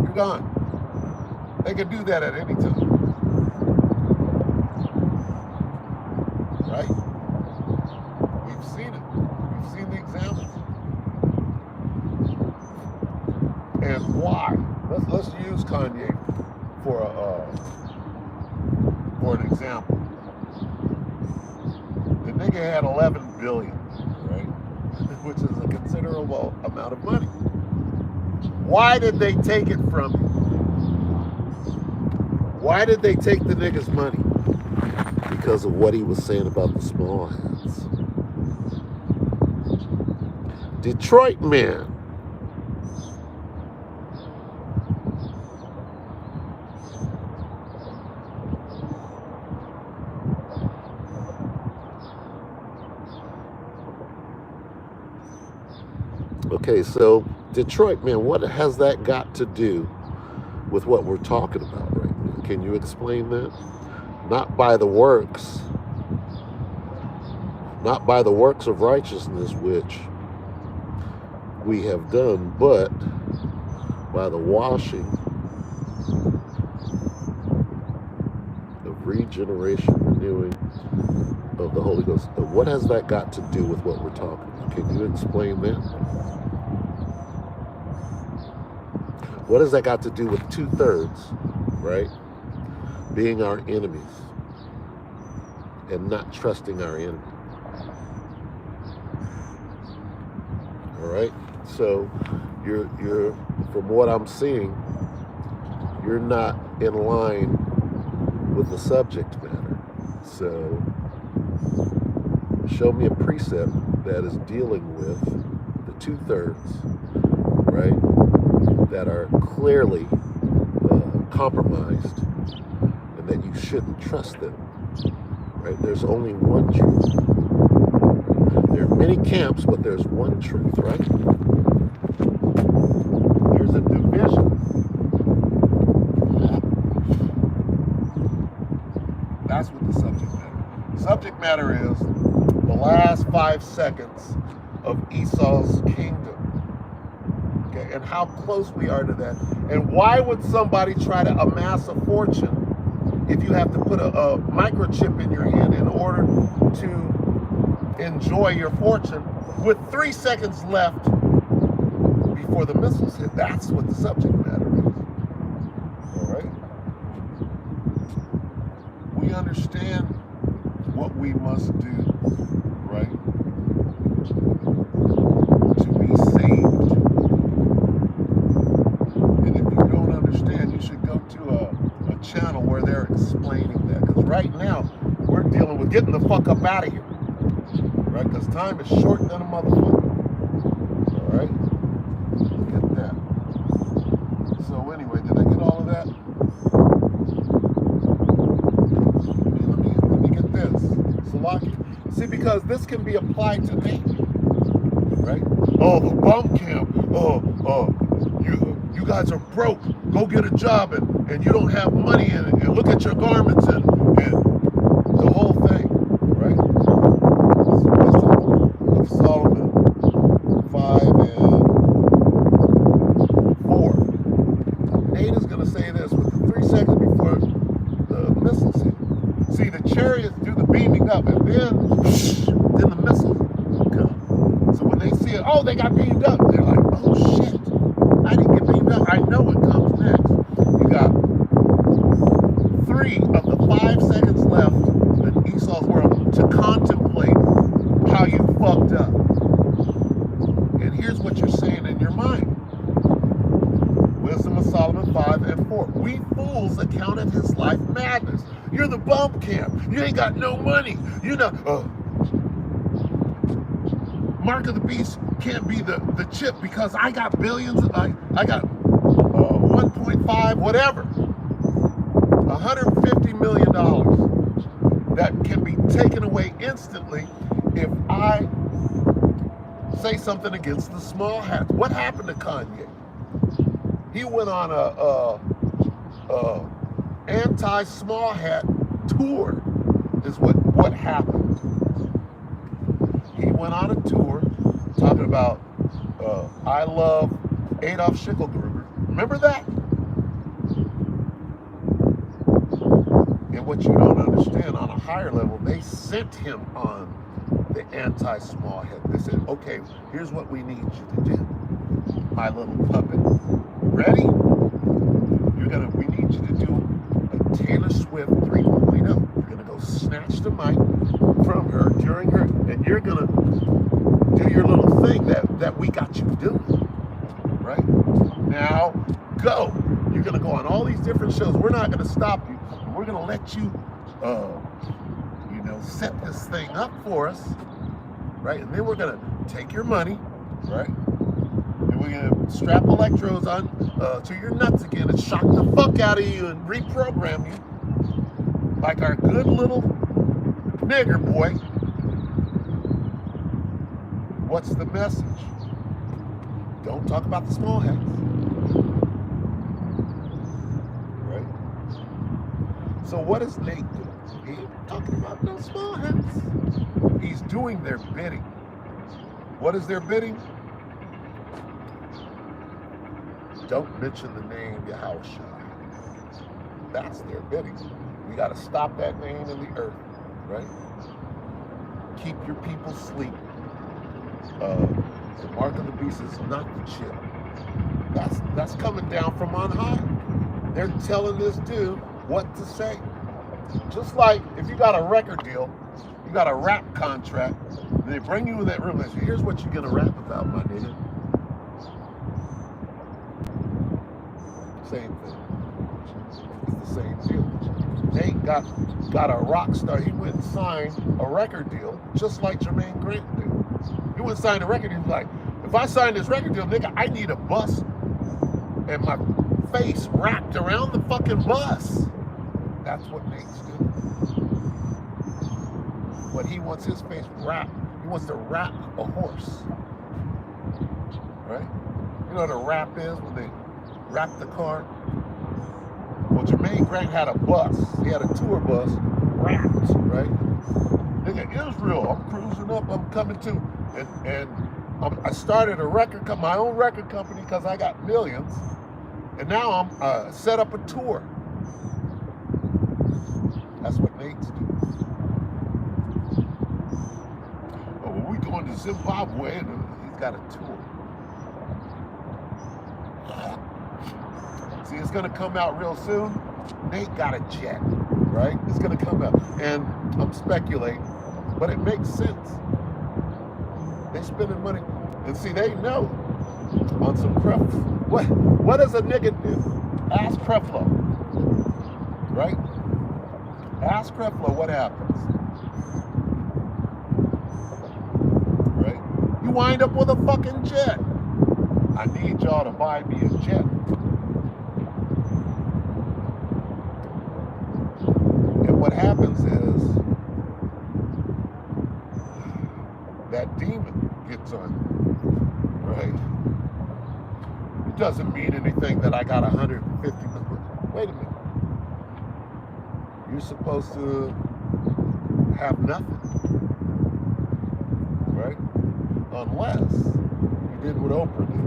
You're gone. They can do that at any time. Right? We've seen it. We've seen the examples. And why? Let's use Kanye for an example. The nigga had 11 billion, right? Which is a considerable amount of money. Why did they take it from him? Why did they take the nigga's money? Because of what he was saying about the small hats. Detroit man. Okay, so Detroit man, what has that got to do with what we're talking about right now? Can you explain that? Not by the works of righteousness which we have done, but by the washing of regeneration, renewing of the Holy Ghost. What has that got to do with what we're talking about? Can you explain that? What has that got to do with 2/3, right? Being our enemies and not trusting our enemy. All right. So you're from what I'm seeing, you're not in line with the subject matter. So show me a precept that is dealing with the 2/3, right? That are clearly compromised, and that you shouldn't trust them. Right? There's only one truth. There are many camps, but there's one truth, right? There's a division. That's what the subject matter is. The the last 5 seconds of Esau's kingdom. Okay, and how close we are to that. And why would somebody try to amass a fortune if you have to put a microchip in your hand in order to enjoy your fortune with 3 seconds left before the missiles hit? That's what the subject matter is. All right? We understand what we must do, right, to be saved. And if you don't understand, you should go to a channel where they're explaining that. Because right now, we're dealing with getting the fuck up out of here. Right? Because time is short than a motherfucker. All right? Get that. So anyway, did I get all of that? Let me get this. Salaki. See, because this can be applied to me. Right? Oh, the bump camp. You guys are broke. Go get a job and you don't have money and look at your garments and the whole thing. Right? Of Solomon 5:4. Nate is going to say this with the 3 seconds before the missiles hit. See, the chariots do the beaming up, and then the missiles come. So when they see it, oh, they got beamed up. They're like, oh shit, I didn't get beamed up. I know what comes next. You got 3 of the 5 seconds left in Esau's world to contemplate how you fucked up. And here's what you're saying in your mind. Wisdom of Solomon 5:4. We fools accounted his life madness. You're the bump camp. You ain't got no money. You know, Mark of the Beast can't be the chip because I got billions. I got 1.5 whatever, $150 million that can be taken away instantly if I say something against the small hats. What happened to Kanye? He went on a anti-small hat tour, is what happened. He went on a tour talking about I love Adolf Schicklgruber. Remember that? And what you don't understand, on a higher level, they sent him on the anti-small hat. They said, okay, here's what we need you to do, my little puppet. Ready? We need you to do a Taylor Swift 3.0. You're gonna go snatch the mic from her during her, and you're gonna do your little thing that we got you doing. Right? Now, go. You're gonna go on all these different shows. We're not gonna stop you. We're gonna let you, set this thing up for us, right? And then we're gonna take your money, right? And we're gonna strap electrodes on to your nuts again and shock the fuck out of you and reprogram you like our good little nigger boy. What's the message? Don't talk about the small hats. Right? So what is Nate doing? He ain't talking about no small hats. He's doing their bidding. What is their bidding? Don't mention the name Yahushua. That's their bidding. We got to stop that name in the earth, right? Keep your people sleeping. The mark of the beast is not the chip. That's coming down from on high. They're telling this dude what to say. Just like if you got a record deal, you got a rap contract, and they bring you in that room and say, here's what you're gonna rap about, my nigga. Same thing. It's the same deal. Nate got a rock star. He went and signed a record deal just like Jermaine Grant did. He went and signed a record deal. He was like, if I sign this record deal, nigga, I need a bus and my face wrapped around the fucking bus. That's what Nate's doing. But he wants his face wrapped. He wants to wrap a horse. Right? You know what a wrap is when they wrap the car? Well, Jermaine Grant had a bus. He had a tour bus wrapped, right? Nigga, Israel, I'm cruising up, I'm coming to, and I started a record, my own record company because I got millions, and now I'm set up a tour. That's what Nate's do. Oh, well, we going to Zimbabwe, and he's got a tour. See, it's gonna come out real soon. Nate got a jet, right? It's gonna come out, and I'm speculating, but it makes sense. They spending money, and see, they know on some Creflo. What does a nigga do? Ask Creflo, right? Ask Creflo what happens, right? You wind up with a fucking jet. I need y'all to buy me a jet. And what happens is that demon gets on you, right? It doesn't mean anything that I got 150 million. Wait a minute. You're supposed to have nothing, right? Unless you did what Oprah did.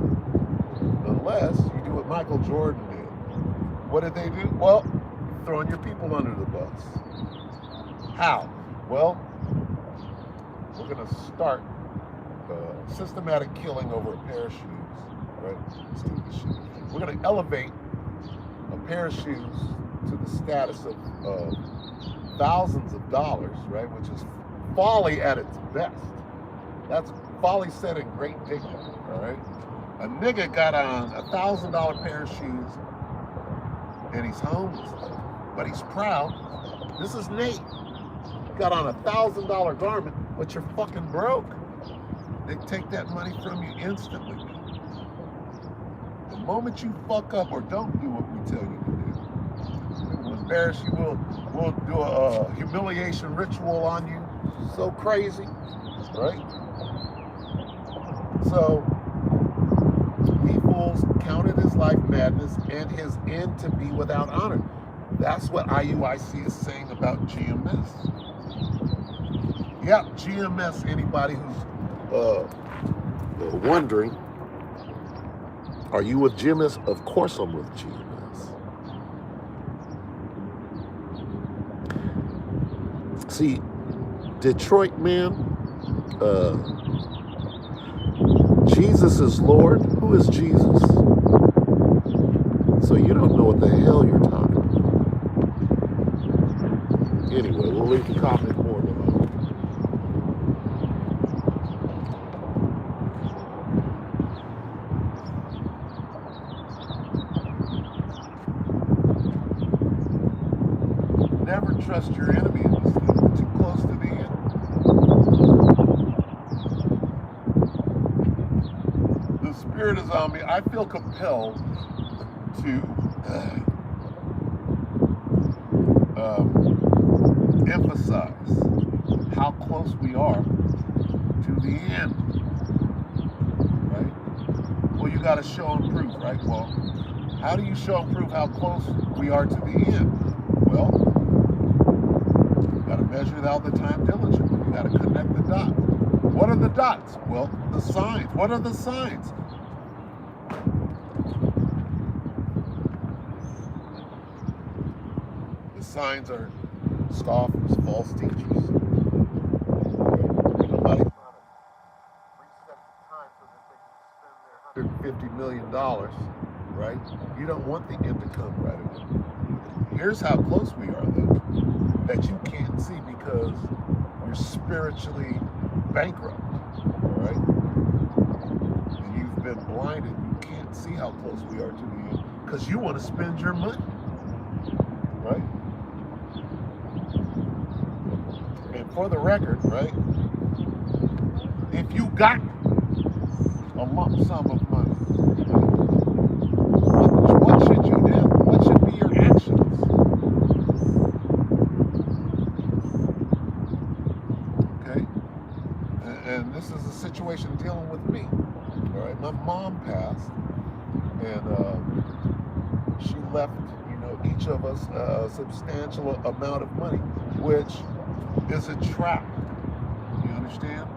Unless you do what Michael Jordan did. What did they do? Well, throwing your people under the bus. How? Well, we're going to start systematic killing over a pair of shoes, right? Stupid shit. We're going to elevate a pair of shoes to the status of thousands of dollars, right? Which is folly at its best. That's folly said in great dignity, all right? A nigga got on a $1,000 pair of shoes and he's homeless, but he's proud. This is Nate. Got on a $1,000 garment, but you're fucking broke. They take that money from you instantly. The moment you fuck up or don't do what we tell you to do, we'll embarrass you. We'll do a humiliation ritual on you. So crazy, right? So we fools counted his life madness and his end to be without honor. That's what IUIC is saying about GMS. Yeah, GMS, anybody who's wondering, are you with GMS? Of course I'm with GMS. See, Detroit, man, Jesus is Lord. Who is Jesus? So you don't know what the hell you're talking about. Anyway, we'll leave the comment more below. Never trust your enemy in this thing. We're too close to the end. The spirit is on me. I feel compelled to emphasize how close we are to the end, right? Well, you got to show and prove, right? Well, how do you show and prove how close we are to the end? Well, you got to measure out the time diligently. You got to connect the dots. What are the dots? Well, the signs. What are the signs? The signs are scoffers, false teachers. Nobody reset the time so that they can spend their $150 million, right? You don't want the end to come right away. Here's how close we are, though, that you can't see because you're spiritually bankrupt, all right? And you've been blinded. You can't see how close we are to the end because you want to spend your money, right? And for the record, right, if you got a lump sum of money, what should you do? What should be your actions? Okay? And this is a situation dealing with me. All right? My mom passed, and she left, each of us a substantial amount of money, which is a trap. understand?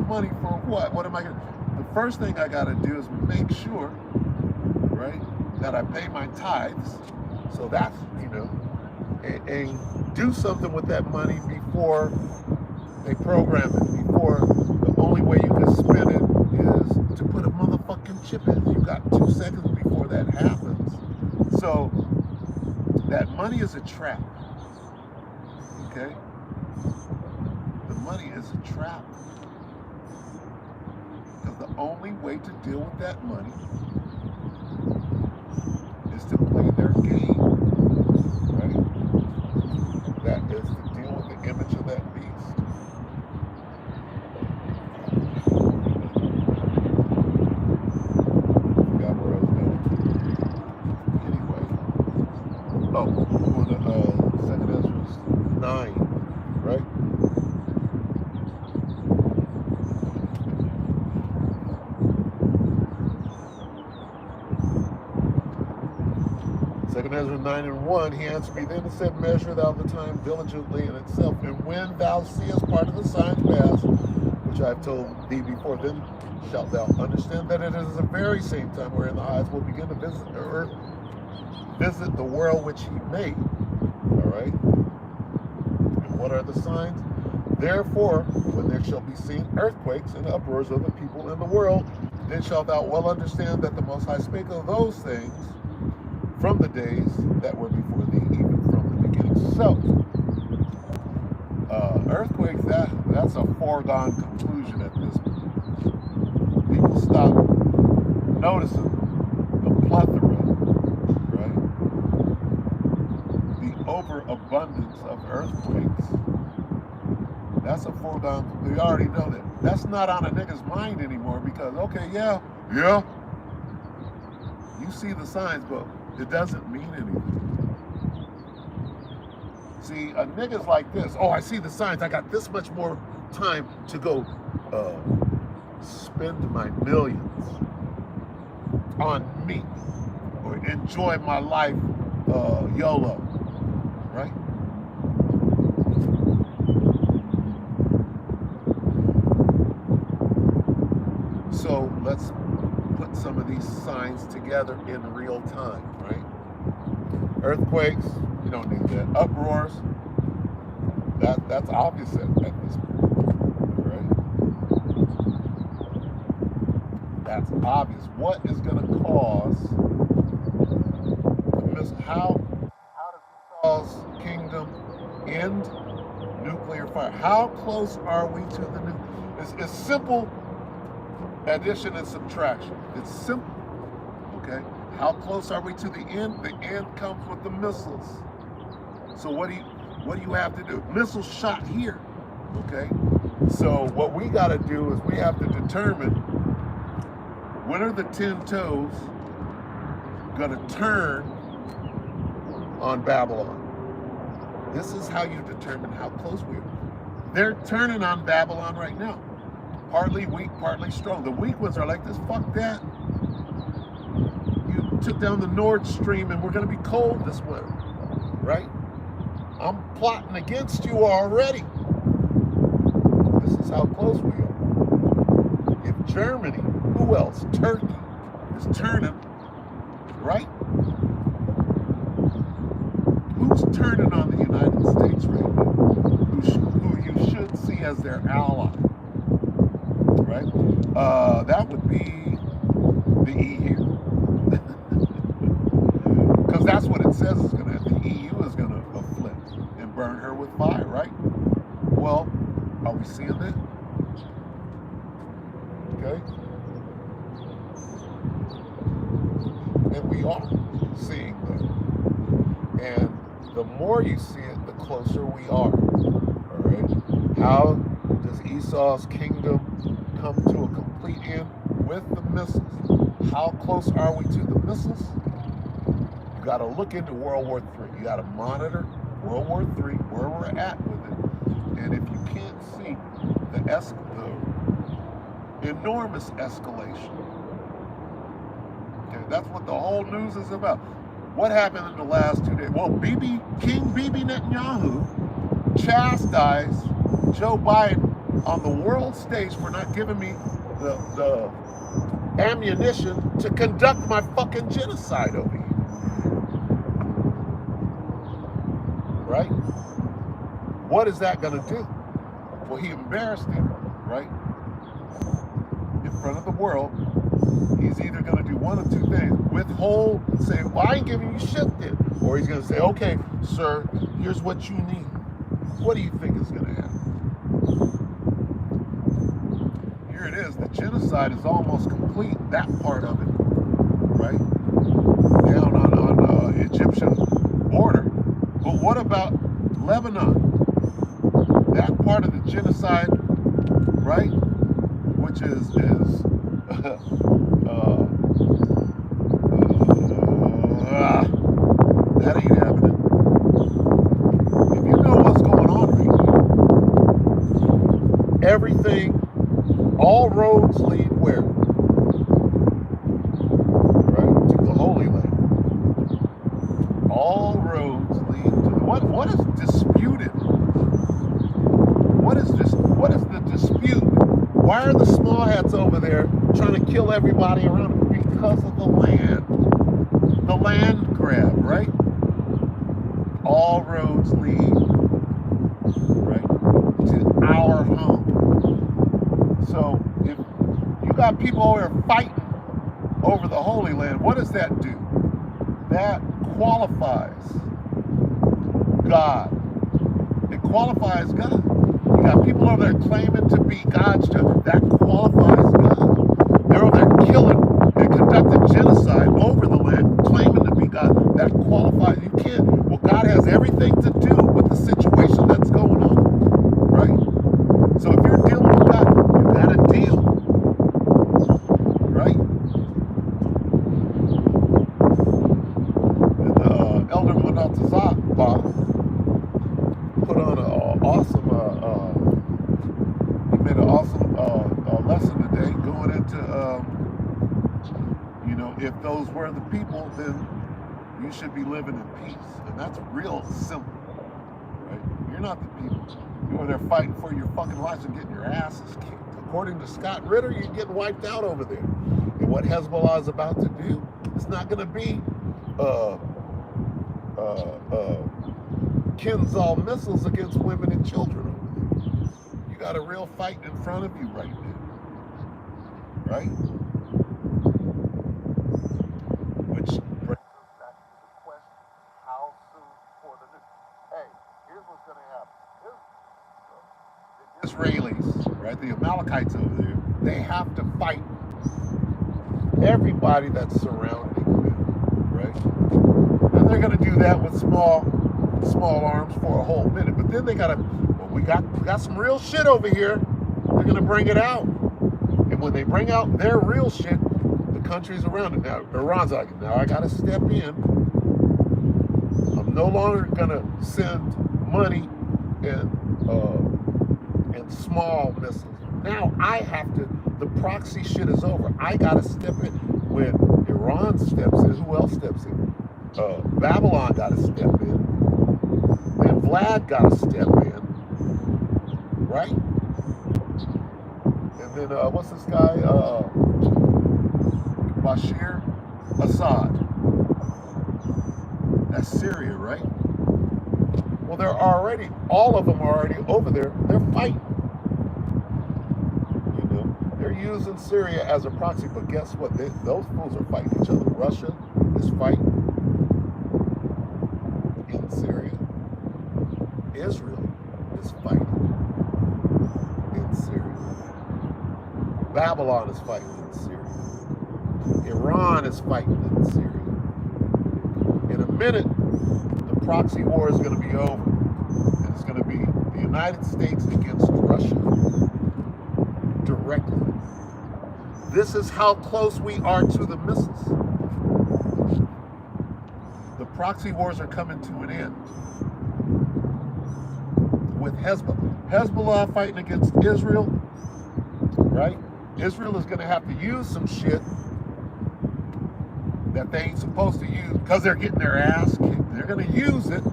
Money for what? What am I going to? The first thing I got to do is make sure, right, that I pay my tithes. So that's, and do something with that money before they program it, before the only way you can spend it is to put a motherfucking chip in. You got 2 seconds before that happens. So that money is a trap, okay? The money is a trap. Because the only way to deal with that money is to play their game, right? That is to deal with the image of that beast. Forgot where I was going. Anyway, we're going to 2nd Ezra 9, right? Second Ezra 9:1, he answered me then and said, measure thou the time diligently in itself, and when thou seest part of the signs pass, which I have told thee before, then shalt thou understand that it is the very same time wherein the eyes will begin to visit the earth, visit the world which he made. All right? And what are the signs? Therefore, when there shall be seen earthquakes and uproars of the people in the world, then shalt thou well understand that the Most High spake of those things from the days that were before thee, even from the beginning. So, earthquakes, that's a foregone conclusion at this point. People stop noticing the plethora, right? The overabundance of earthquakes. That's a foregone conclusion. We already know that. That's not on a nigga's mind anymore because, okay, yeah, you see the signs, but it doesn't mean anything. See, a nigga's like this. Oh, I see the signs. I got this much more time to go spend my millions on me or enjoy my life YOLO, right? So let's put some of these signs together in real time, right? Earthquakes, you don't need that. Uproars, that's obvious at this point, right? That's obvious. What is going to cause this? How does Esau's kingdom end? Nuclear fire. How close are we to the nuclear? It's simple addition and subtraction. It's simple. Okay. How close are we to the end? The end comes with the missiles. So what do you have to do? Missiles shot here. Okay. So what we got to do is we have to determine when are the 10 toes going to turn on Babylon. This is how you determine how close we are. They're turning on Babylon right now. Partly weak, partly strong. The weak ones are like this. Fuck that. You took down the Nord Stream and we're going to be cold this winter, right? I'm plotting against you already. This is how close we are. If Germany, who else? Turkey is turning, right? Who's turning on the United States right now? Who you should see as their ally, right? That would be the EU. Because that's what it says is going to happen. The EU is going to afflict and burn her with fire, right? Well, are we seeing that? Okay? And we are seeing that. And the more you see it, the closer we are. All right? How does Esau's kingdom come to a complete end? With the missiles. How close are we to the missiles? You got to look into World War III. You got to monitor World War III, where we're at with it. And if you can't see the enormous escalation, okay, that's what the whole news is about. What happened in the last 2 days? Well, King Bibi Netanyahu chastised Joe Biden on the world stage for not giving me the ammunition to conduct my fucking genocide over here. Right? What is that going to do? Well, he embarrassed him, right? In front of the world. He's either going to do one of two things: withhold and say, well, I ain't giving you shit then. Or he's going to say, okay, sir, here's what you need. What do you think is going to happen? Here it is. The genocide is almost complete, that part of it, right? Down on Egyptian border. But what about Lebanon? That part of the genocide, right? Which is that ain't happening. If you know what's going on right now, everything, all roads lead where? Right? To the Holy Land. All roads lead to the, what is disputed? What is this? What is the dispute? Why are the small hats over there trying to kill everybody around them? Because of the land. The land grab, right? All roads lead, right, to our home. So if you got people over there fighting over the Holy Land, what does that do? That qualifies God. It qualifies God. You got people over there claiming to be God's children. That qualifies God. They're over there killing and conducting genocide over the land, claiming to be God. That qualifies. You can't. Well, God has everything to do with the situation that's going on, right? So if you're dealing with God, you got to deal, right? And Elder Munatazah put on an awesome, he made an awesome lesson today, going into, you know, if those were the people, then you should be living in peace. And that's real simple, right? You're not the people. You're there fighting for your fucking lives and getting your asses kicked. According to Scott Ritter, you're getting wiped out over there. And what Hezbollah is about to do, it's not going to be Kinzhal missiles against women and children over there. You got a real fight in front of you right now, right? Which brings us back to the question, how soon for the news? Hey, here's what's going to happen. The Israelis, right, the Amalekites over there, they have to fight everybody that's surrounding them, right? And they're going to do that with small arms for a whole minute. But then they got to, well, we got some real shit over here. They're going to bring it out. And when they bring out their real shit, the countries around it, now Iran's like, now I got to step in. I'm no longer going to send money and small missiles. Now I have to, the proxy shit is over. I got to step in. When Iran steps in, who else steps in? Babylon got to step in. Then Vlad got to step in. Right? And then, what's this guy? Bashir Assad. That's Syria, right? Well, they're already, all of them are already over there. They're fighting. You know, they're using Syria as a proxy, but guess what? Those fools are fighting each other. Russia is fighting in Syria. Israel is fighting in Syria. Babylon is fighting in Syria. Iran is fighting in Syria. In a minute, the proxy war is going to be over. And it's going to be the United States against Russia directly. This is how close we are to the missiles. The proxy wars are coming to an end. With Hezbollah fighting against Israel, right? Israel is going to have to use some shit that they ain't supposed to use because they're getting their ass kicked. They're going to use it,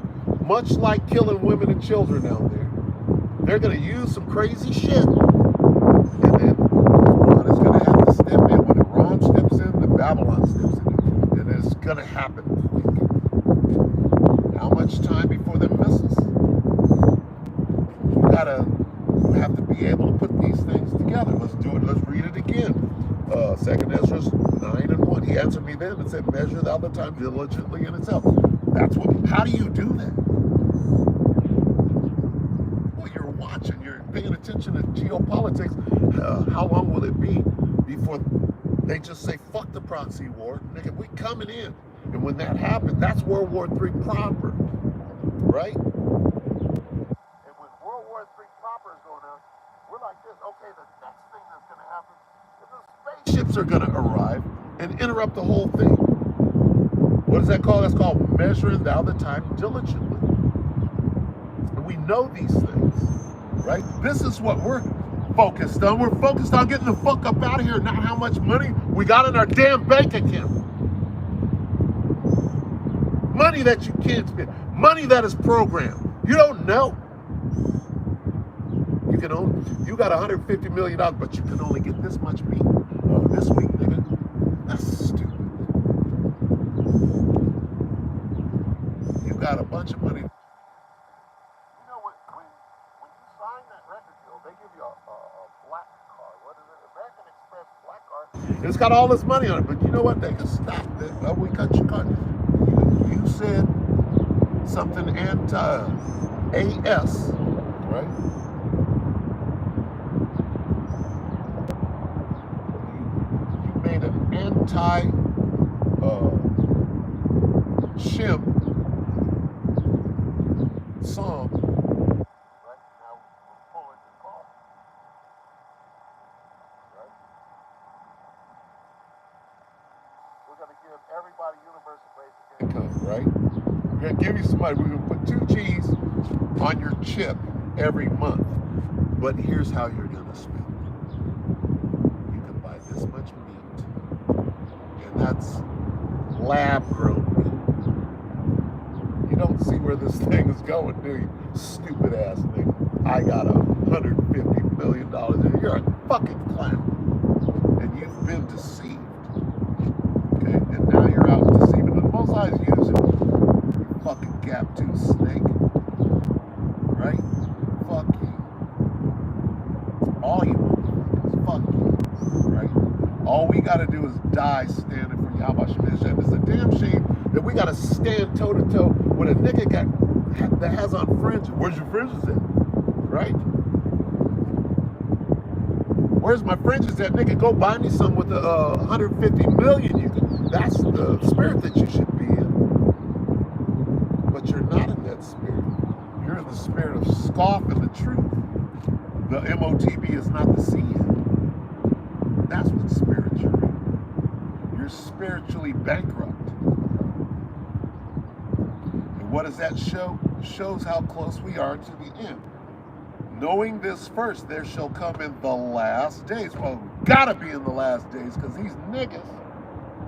much like killing women and children down there. They're going to use some crazy shit. And then Iran is going to have to step in. When Iran steps in, then Babylon steps in. And it's going to happen quick. How much time before the missiles? You have to be able to put these things together. Let's do it. Let's read it again. Second Ezra 9:1. He answered me then and said, "Measure thou the time diligently in itself." That's what. How do you do that? Well, you're watching. You're paying attention to geopolitics. How long will it be before they just say, "Fuck the proxy war, nigga, we coming in"? And when that happens, that's World War III proper, right? And when World War III proper is going on, we're like this. Okay, the next thing that's going to happen is the spaceships are going to arrive and interrupt the whole thing. What is that called? That's called measuring thou the time diligently. And we know these things, right? This is what we're focused on. We're focused on getting the fuck up out of here, not how much money we got in our damn bank account. Money that you can't spend. Money that is programmed. You don't know. You got $150 million, but you can only get this much meat this week, nigga. That's stupid. You got a bunch of money. You know what? When you sign that record deal, they give you a black card. What is it? American Express black card. It's got all this money on it, but you know what? They can stop it. We cut your card. You said something anti-AS, right? You made an anti-Shem song. Right now, we're pulling the call. Right? We're going to give everybody universal basic income, right? We're going to give you some money. We're going to put 2 G's on your chip every month. But here's how you're going to spend it. You can buy this much meat. And that's lab-grown meat. You don't see where this thing is going, do you? Stupid ass nigga. I got $150 million. You're a fucking clown. And you've been deceived. Okay? And now you're out deceiving. And the Most High is using you fucking gap-toothed snake. Right? Fuck you. All you motherfuckers. Fuck you. Right? All we gotta do is die standing for Yahweh Shemeshach. It's a damn shame that we gotta stand toe-to-toe with a nigga that has on fringes. Where's your fringes at? Right? Where's my fringes at? Nigga, go buy me some with the 150 million. That's the spirit that you should be in. But you're not in that spirit. You're in the spirit of scoffing the truth. The MOTB is not the CN. That's what spirit you're in. You're spiritually bankrupt. And what does that show? It shows how close we are to the end. Knowing this first, there shall come in the last days. Well, gotta be in the last days, because these niggas,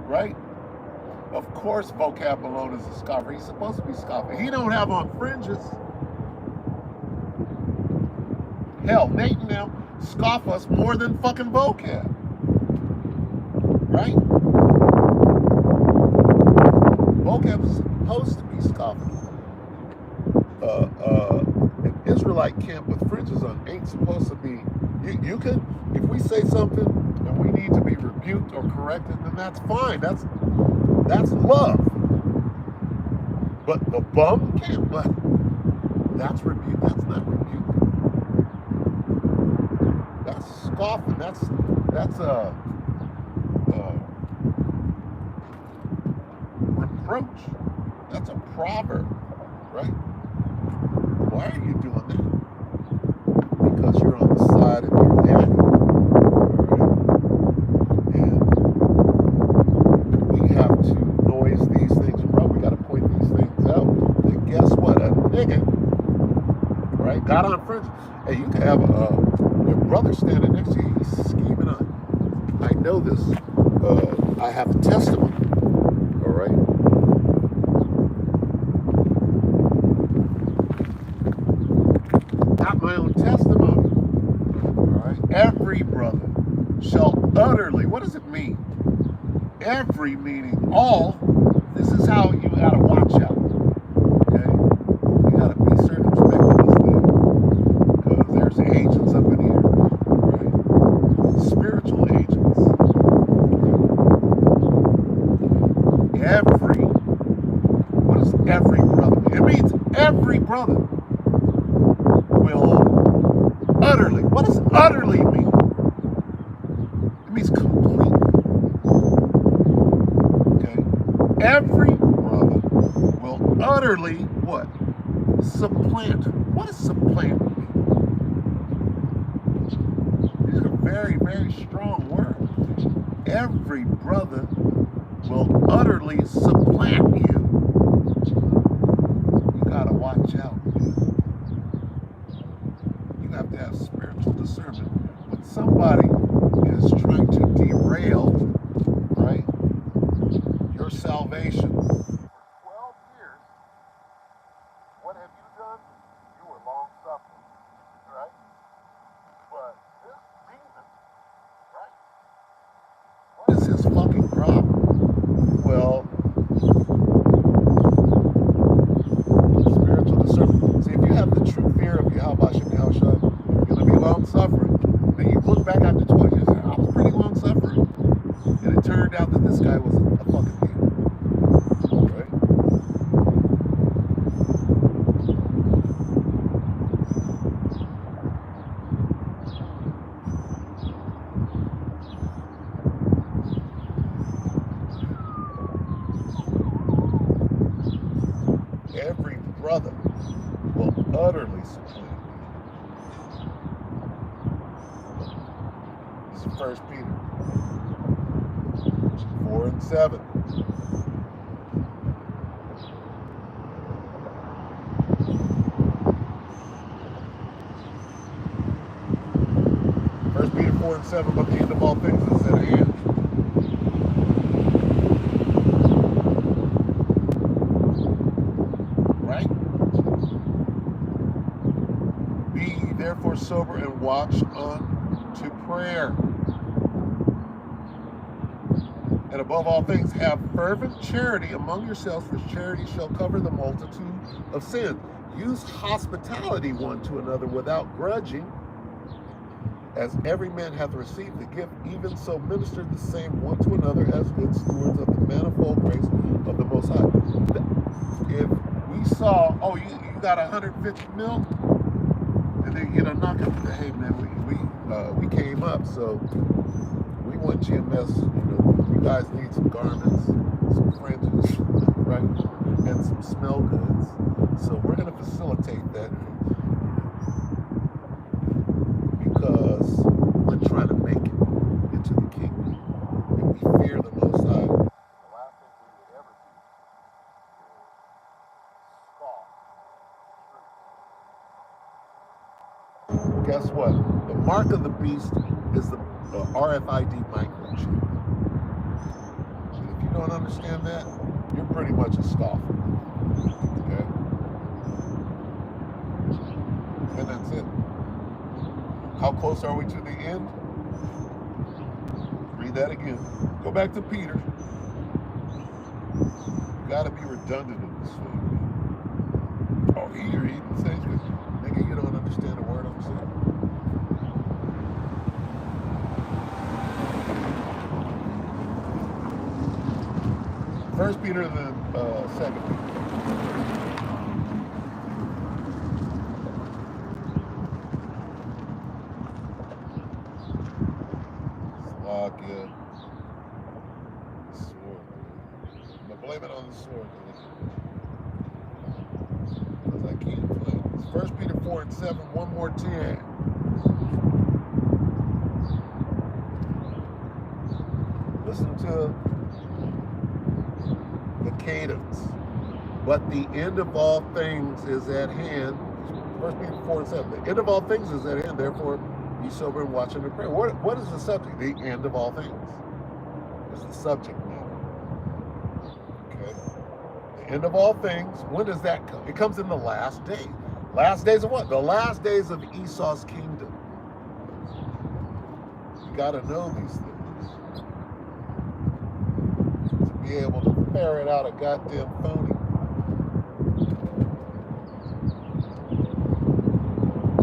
right? Of course, Vocab Malone is a scoffer. He's supposed to be scoffing. He don't have on fringes. Hell, Nate now scoff us more than fucking Vocab. Right? Vocab is supposed to be scoffing. An Israelite camp with fringes on ain't supposed to be. You can, if we say something and we need to be rebuked or corrected, then that's fine. That's love. But the bum camp, that's rebuke. That's not rebuke. That's scoffing. That's reproach. That's a proverb, right? Why are you doing that? Because you're on the side of your daddy. Right? And we have to noise these things around. We got to point these things out. And guess what? A nigga, right, got on fringes. Hey, you can have your brother standing next to you. He's scheming on. I know this. I have a testimony. All right. Got my own testimony. every brother shall utterly, what does it mean? Every meaning all. This is how you gotta watch out. Okay? You gotta be circumspect with this thing. Because there's agents up in here, right? Spiritual agents. Every, what is every brother? It means every brother will utterly. What does utterly mean? It means completely. Okay? Every brother will utterly what? Supplant. What does supplant mean? These are very, very strong words. Every brother will utterly supplant you. You gotta watch out. You have to have spiritual discernment. When somebody is trying to derail, right, your salvation. For 12 years, what have you done? You were long suffering, right? But this demon, right? What is his fucking problem? Well, spiritual discernment. See, if you have the true fear of Yahweh Shem Yahushua, you're going to be long suffering. Then you look back after 12 years and say, I was pretty long suffering. And it turned out that this guy was a fucking demon. Right? Every brother will utterly supplant you. This is 1 Peter 4 and 7. First Peter 4 and 7, but the end of all things is at hand. Right? Be ye therefore sober and watch unto prayer. And above all things, have fervent charity among yourselves, for charity shall cover the multitude of sins. Use hospitality one to another without grudging, as every man hath received the gift, even so minister the same one to another as good stewards of the manifold grace of the Most High. If we saw, oh, you got 150 mil, and then get a knock up, hey man, we came up, so we want GMS, you guys need some garments, some fringes, right, and some smell goods. So we're going to facilitate that because we're trying to make it into the kingdom, and we fear the Most High. The last thing we would ever do is scoff truth. Guess what? The mark of the beast is the RFID microchip. And if you don't understand that, you're pretty much a scoffer. Okay? And that's it. How close are we to the end? Read that again. Go back to Peter. You gotta be redundant in this thing. Oh, here he even says, nigga, you don't understand the word I'm saying. First Peter and then 2 Peter. Slovakia. Sword. I'm gonna blame it on the sword. Because I can't play. It's 1 Peter 4 and 7, one more 10. Listen to the cadence. But the end of all things is at hand. 1 Peter 4 and 7. The end of all things is at hand, therefore be sober and watch and pray. What is the subject? The end of all things. It's the subject matter. Okay. The end of all things, when does that come? It comes in the last day. Last days of what? The last days of Esau's kingdom. got to know these things to be able to ferret out a goddamn phony.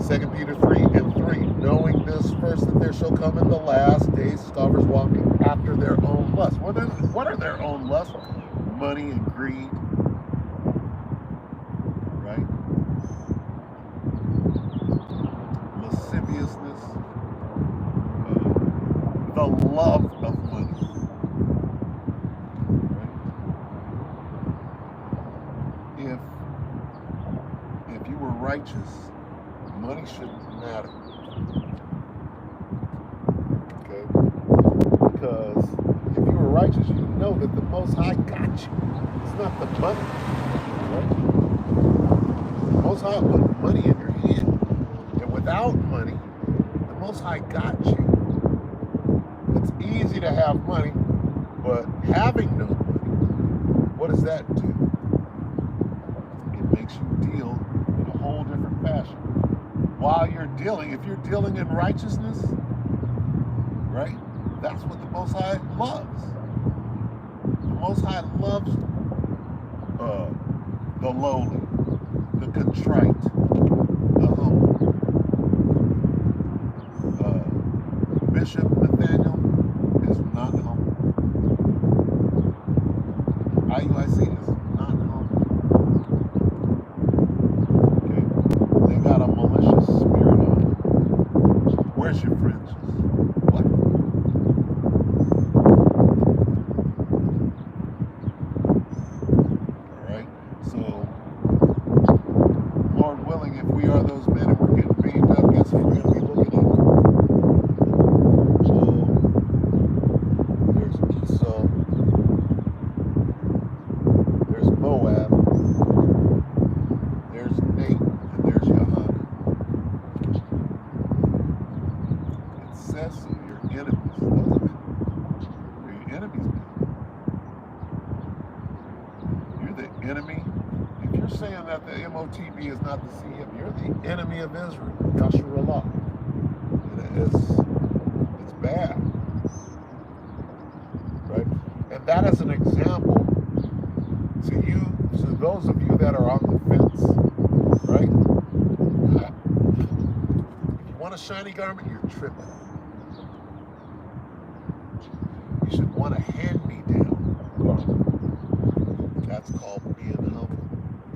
2 Peter 3:3, knowing this first, that there shall come in the last days scoffers walking after their own lusts. What are their own lusts? Money and greed, right? Lasciviousness, the love of money, right? If you were righteous, money shouldn't matter. Okay? Because if you were righteous, you know that the Most High got you. It's not the money. Right? The Most High put money in your hand. And without money, the Most High got you. It's easy to have money, but having no money, what does that do? It makes you deal in a whole different fashion. While you're dealing, if you're dealing in righteousness, right, that's what the Most High loves. The Most High loves the lowly, the contrite, the humble. Bishop Nathaniel is not humble. IUIC is not humble. Okay? They got a malicious spirit on them. Where's your fringes? What? Alright? So, Lord willing, if we are those men and we're getting beamed up, guess what we're going to be looking at? There's Esau. There's Moab. There's Nate. And there's Johanna. It says so. Your enemies. Those are your enemies, man. You're the enemy. If you're saying that the MOTB is not the CM, you're the enemy of Israel. Yasharallah. It's bad. Right? And that is an example to you, to those of you that are on the fence, right? If you want a shiny garment, you're tripping. You should want a hand-me-down garment. That's called being humble.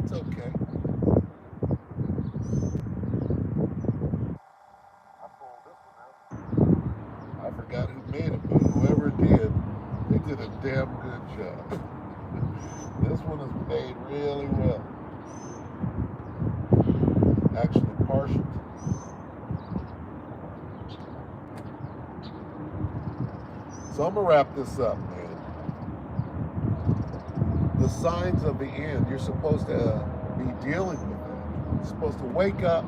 It's okay. I pulled this one out. I forgot who made it, but whoever did, they did a damn good job. This one is made really well. Actually partial. So I'm gonna wrap this up, man. The signs of the end, you're supposed to be dealing with it. You're supposed to wake up,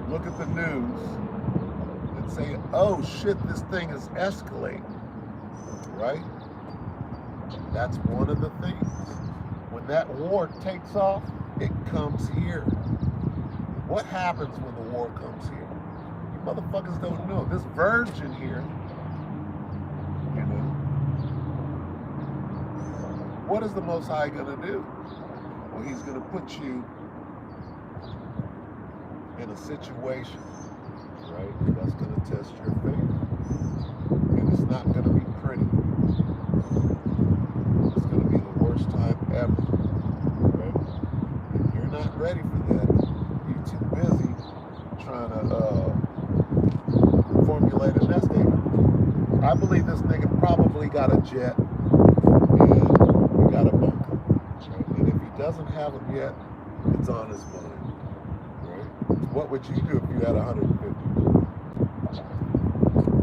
look at the news, and say, oh shit, this thing is escalating, right? That's one of the things. When that war takes off, it comes here. What happens when the war comes here? You motherfuckers don't know. This virgin here, you know, what is the Most High gonna do? Well, he's gonna put you in a situation, right, that's gonna test your faith. And it's not gonna be pretty. It's gonna be the worst time ever, right? If you're not ready for that, you're too busy trying to formulate a nest egg. I believe this nigga probably got a jet and he got a bunker, right? And if he doesn't have them yet, it's on his mind, right? What would you do if you had 150?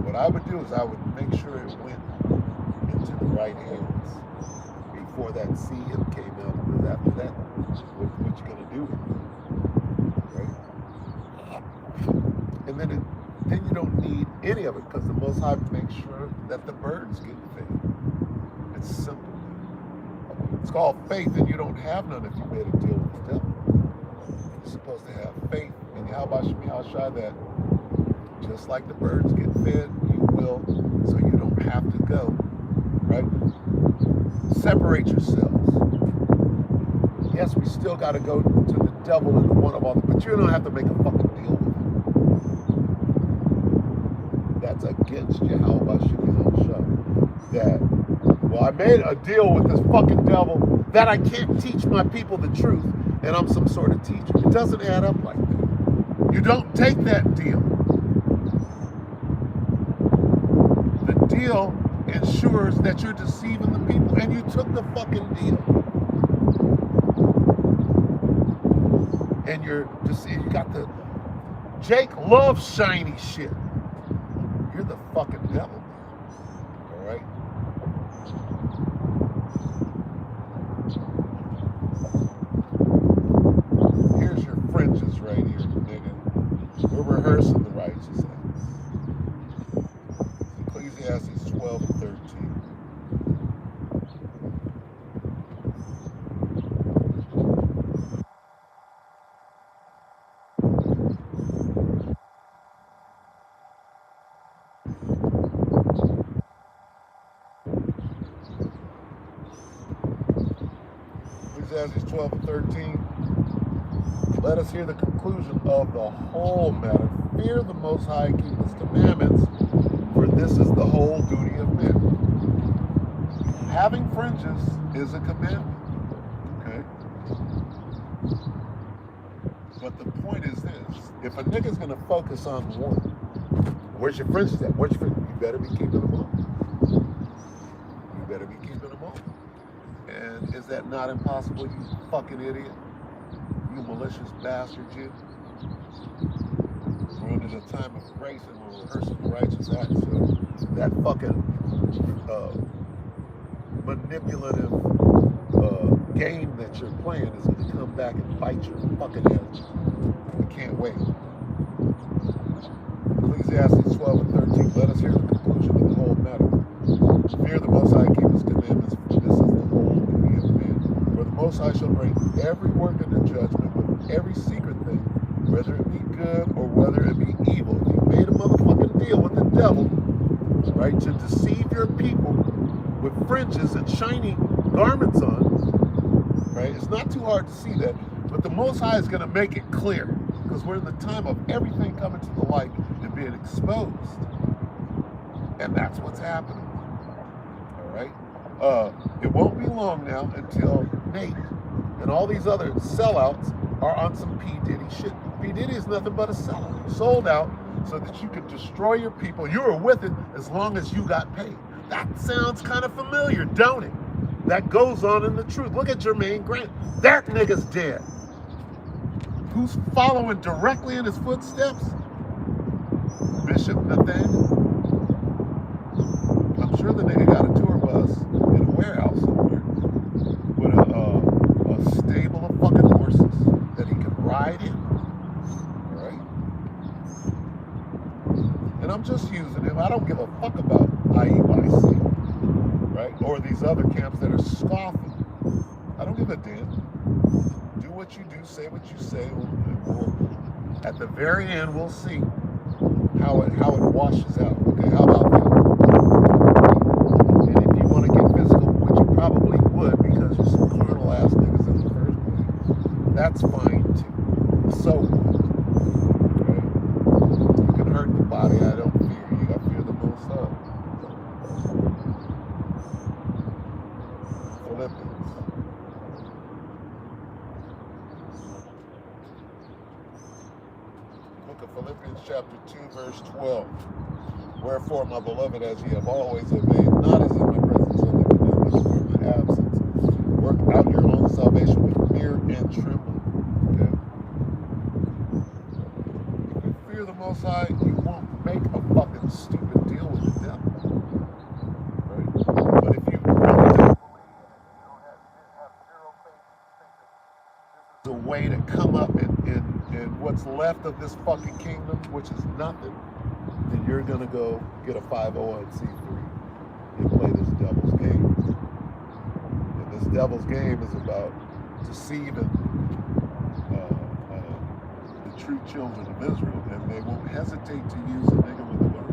What I would do is I would make sure it went into the right hands before that CM came out, because after that, what you gonna do with it, right? And then you don't need any of it, because the Most High makes sure that the birds get fed. It's simple. It's called faith, and you don't have none if you made a deal with the devil. You're supposed to have faith in Yahweh Shai that just like the birds get fed, you will, so you don't have to go, right? Separate yourselves. Yes, we still got to go to the devil in one of all, but you don't have to make a fucking deal with it. That's against Yahweh Shekhinah Show. That, well, I made a deal with this fucking devil that I can't teach my people the truth, and I'm some sort of teacher. It doesn't add up like that. You don't take that deal. The deal ensures that you're deceiving the people, and you took the fucking deal. And you're deceiving. You got the Jake loves shiny shit. You're the fucking devil, all right? Here's your fringes right here, nigga. We're rehearsing the righteous acts. Ecclesiastes 12 and 13. Ecclesiastes 12 and 13. Let us hear the conclusion of the whole matter. Fear the Most High, keep His commandments, for this is the whole duty of men. Having fringes is a commandment, okay? But the point is this: if a nigga's gonna focus on one, where's your fringes at? Where's your fringes? You better be keeping them on. You better be keeping them on. And is that not impossible, you fucking idiot? You malicious bastard, you. We're under the time of grace and we're rehearsing the righteous acts. So that fucking manipulative game that you're playing is going to come back and bite your fucking ass. I can't wait. Ecclesiastes 12 and 13. Let us hear the conclusion of the whole matter. Fear the Most High, keep His commandments, for this is the whole duty of man. For the Most High shall bring every work into judgment, with every secret thing, whether it be good or whether it be evil. If you made a motherfucking deal with the devil, right, to deceive your people with fringes and shiny garments on, right, it's not too hard to see that. But the Most High is going to make it clear, because we're in the time of everything coming to the light and being exposed. And that's what's happening. All right? It won't be long now until Nate and all these other sellouts are on some P. Diddy shit. P. Diddy is nothing but a sellout. He sold out so that you could destroy your people. You were with it as long as you got paid. That sounds kind of familiar, don't it? That goes on in the truth. Look at Jermaine Grant. That nigga's dead. Who's following directly in his footsteps? Bishop Nathaniel. I'm sure the nigga got a tour bus in a warehouse somewhere with a stable of fucking horses that he can ride in. Right? And I'm just using him. I don't give a fuck about IUIC, right? Or these other camps that are scoffing. I don't give a damn. Do what you do, say what you say. At the very end, we'll see how it washes out. Okay, how about that? And if you want to get physical, which you probably would because you're some carnal ass niggas in the first place, that's fine too. So what? Okay? You can hurt the body. I don't fear you. I fear the Most High. Philippians. Philippians chapter 2, verse 12. Wherefore, my beloved, as ye have always obeyed, not as in my presence only, but now as in my absence, work out your own salvation with fear and trembling. Okay? If you fear the Most High, you won't make a fucking stupid deal with the devil. Right? But if you really don't believe and you don't have zero faith, you think that this is a way to come up and what's left of this fucking kingdom, which is nothing, then you're gonna go get a 501c3 and play this devil's game. And this devil's game is about deceiving the true children of Israel, and they won't hesitate to use a nigga with a word.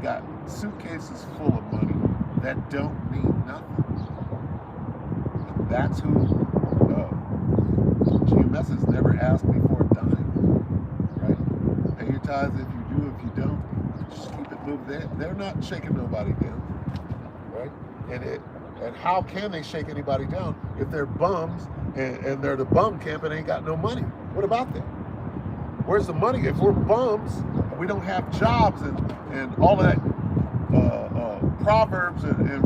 got suitcases full of money that don't mean nothing. And that's who GMS has never asked me for a dime, right? Pay your tithes if you do, if you don't, just keep it moving. They're not shaking nobody down, right? And how can they shake anybody down if they're bums and they're the bum camp and ain't got no money? What about that? Where's the money? If we're bums and we don't have jobs and all of that proverbs and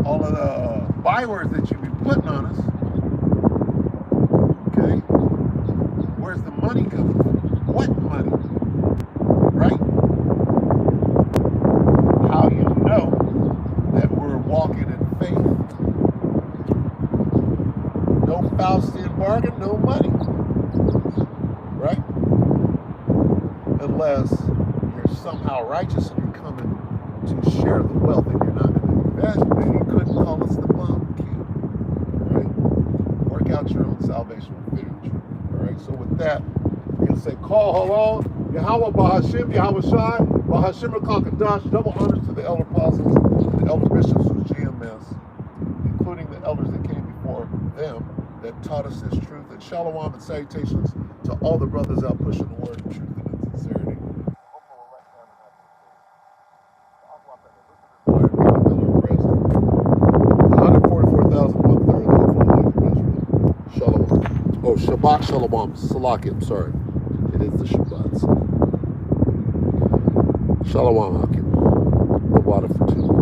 all of the bywords that you be putting on us, okay? Where's the money coming from? What money? Right? How you know that we're walking in faith? No Faustian bargain, no money. Right? Unless you're somehow righteous and you're coming to share the wealth and you're not going to invest, then you couldn't call us the bum king. Right? Work out your own salvation with fear and truth. All right? So with that, you can say, call halal, Yahweh Bahashim, Yahweh Shai, Bahashim Rakakadash, double honors to the elder apostles, the elder bishops of GMS, including the elders that came before them that taught us this truth. And shalom and salutations to all the brothers out pushing the word of truth and in sincerity. Shalom. Oh, Shabbat Shalom. Salakim, sorry. It is the Shabbats. Shalom, Hakim. The water for two.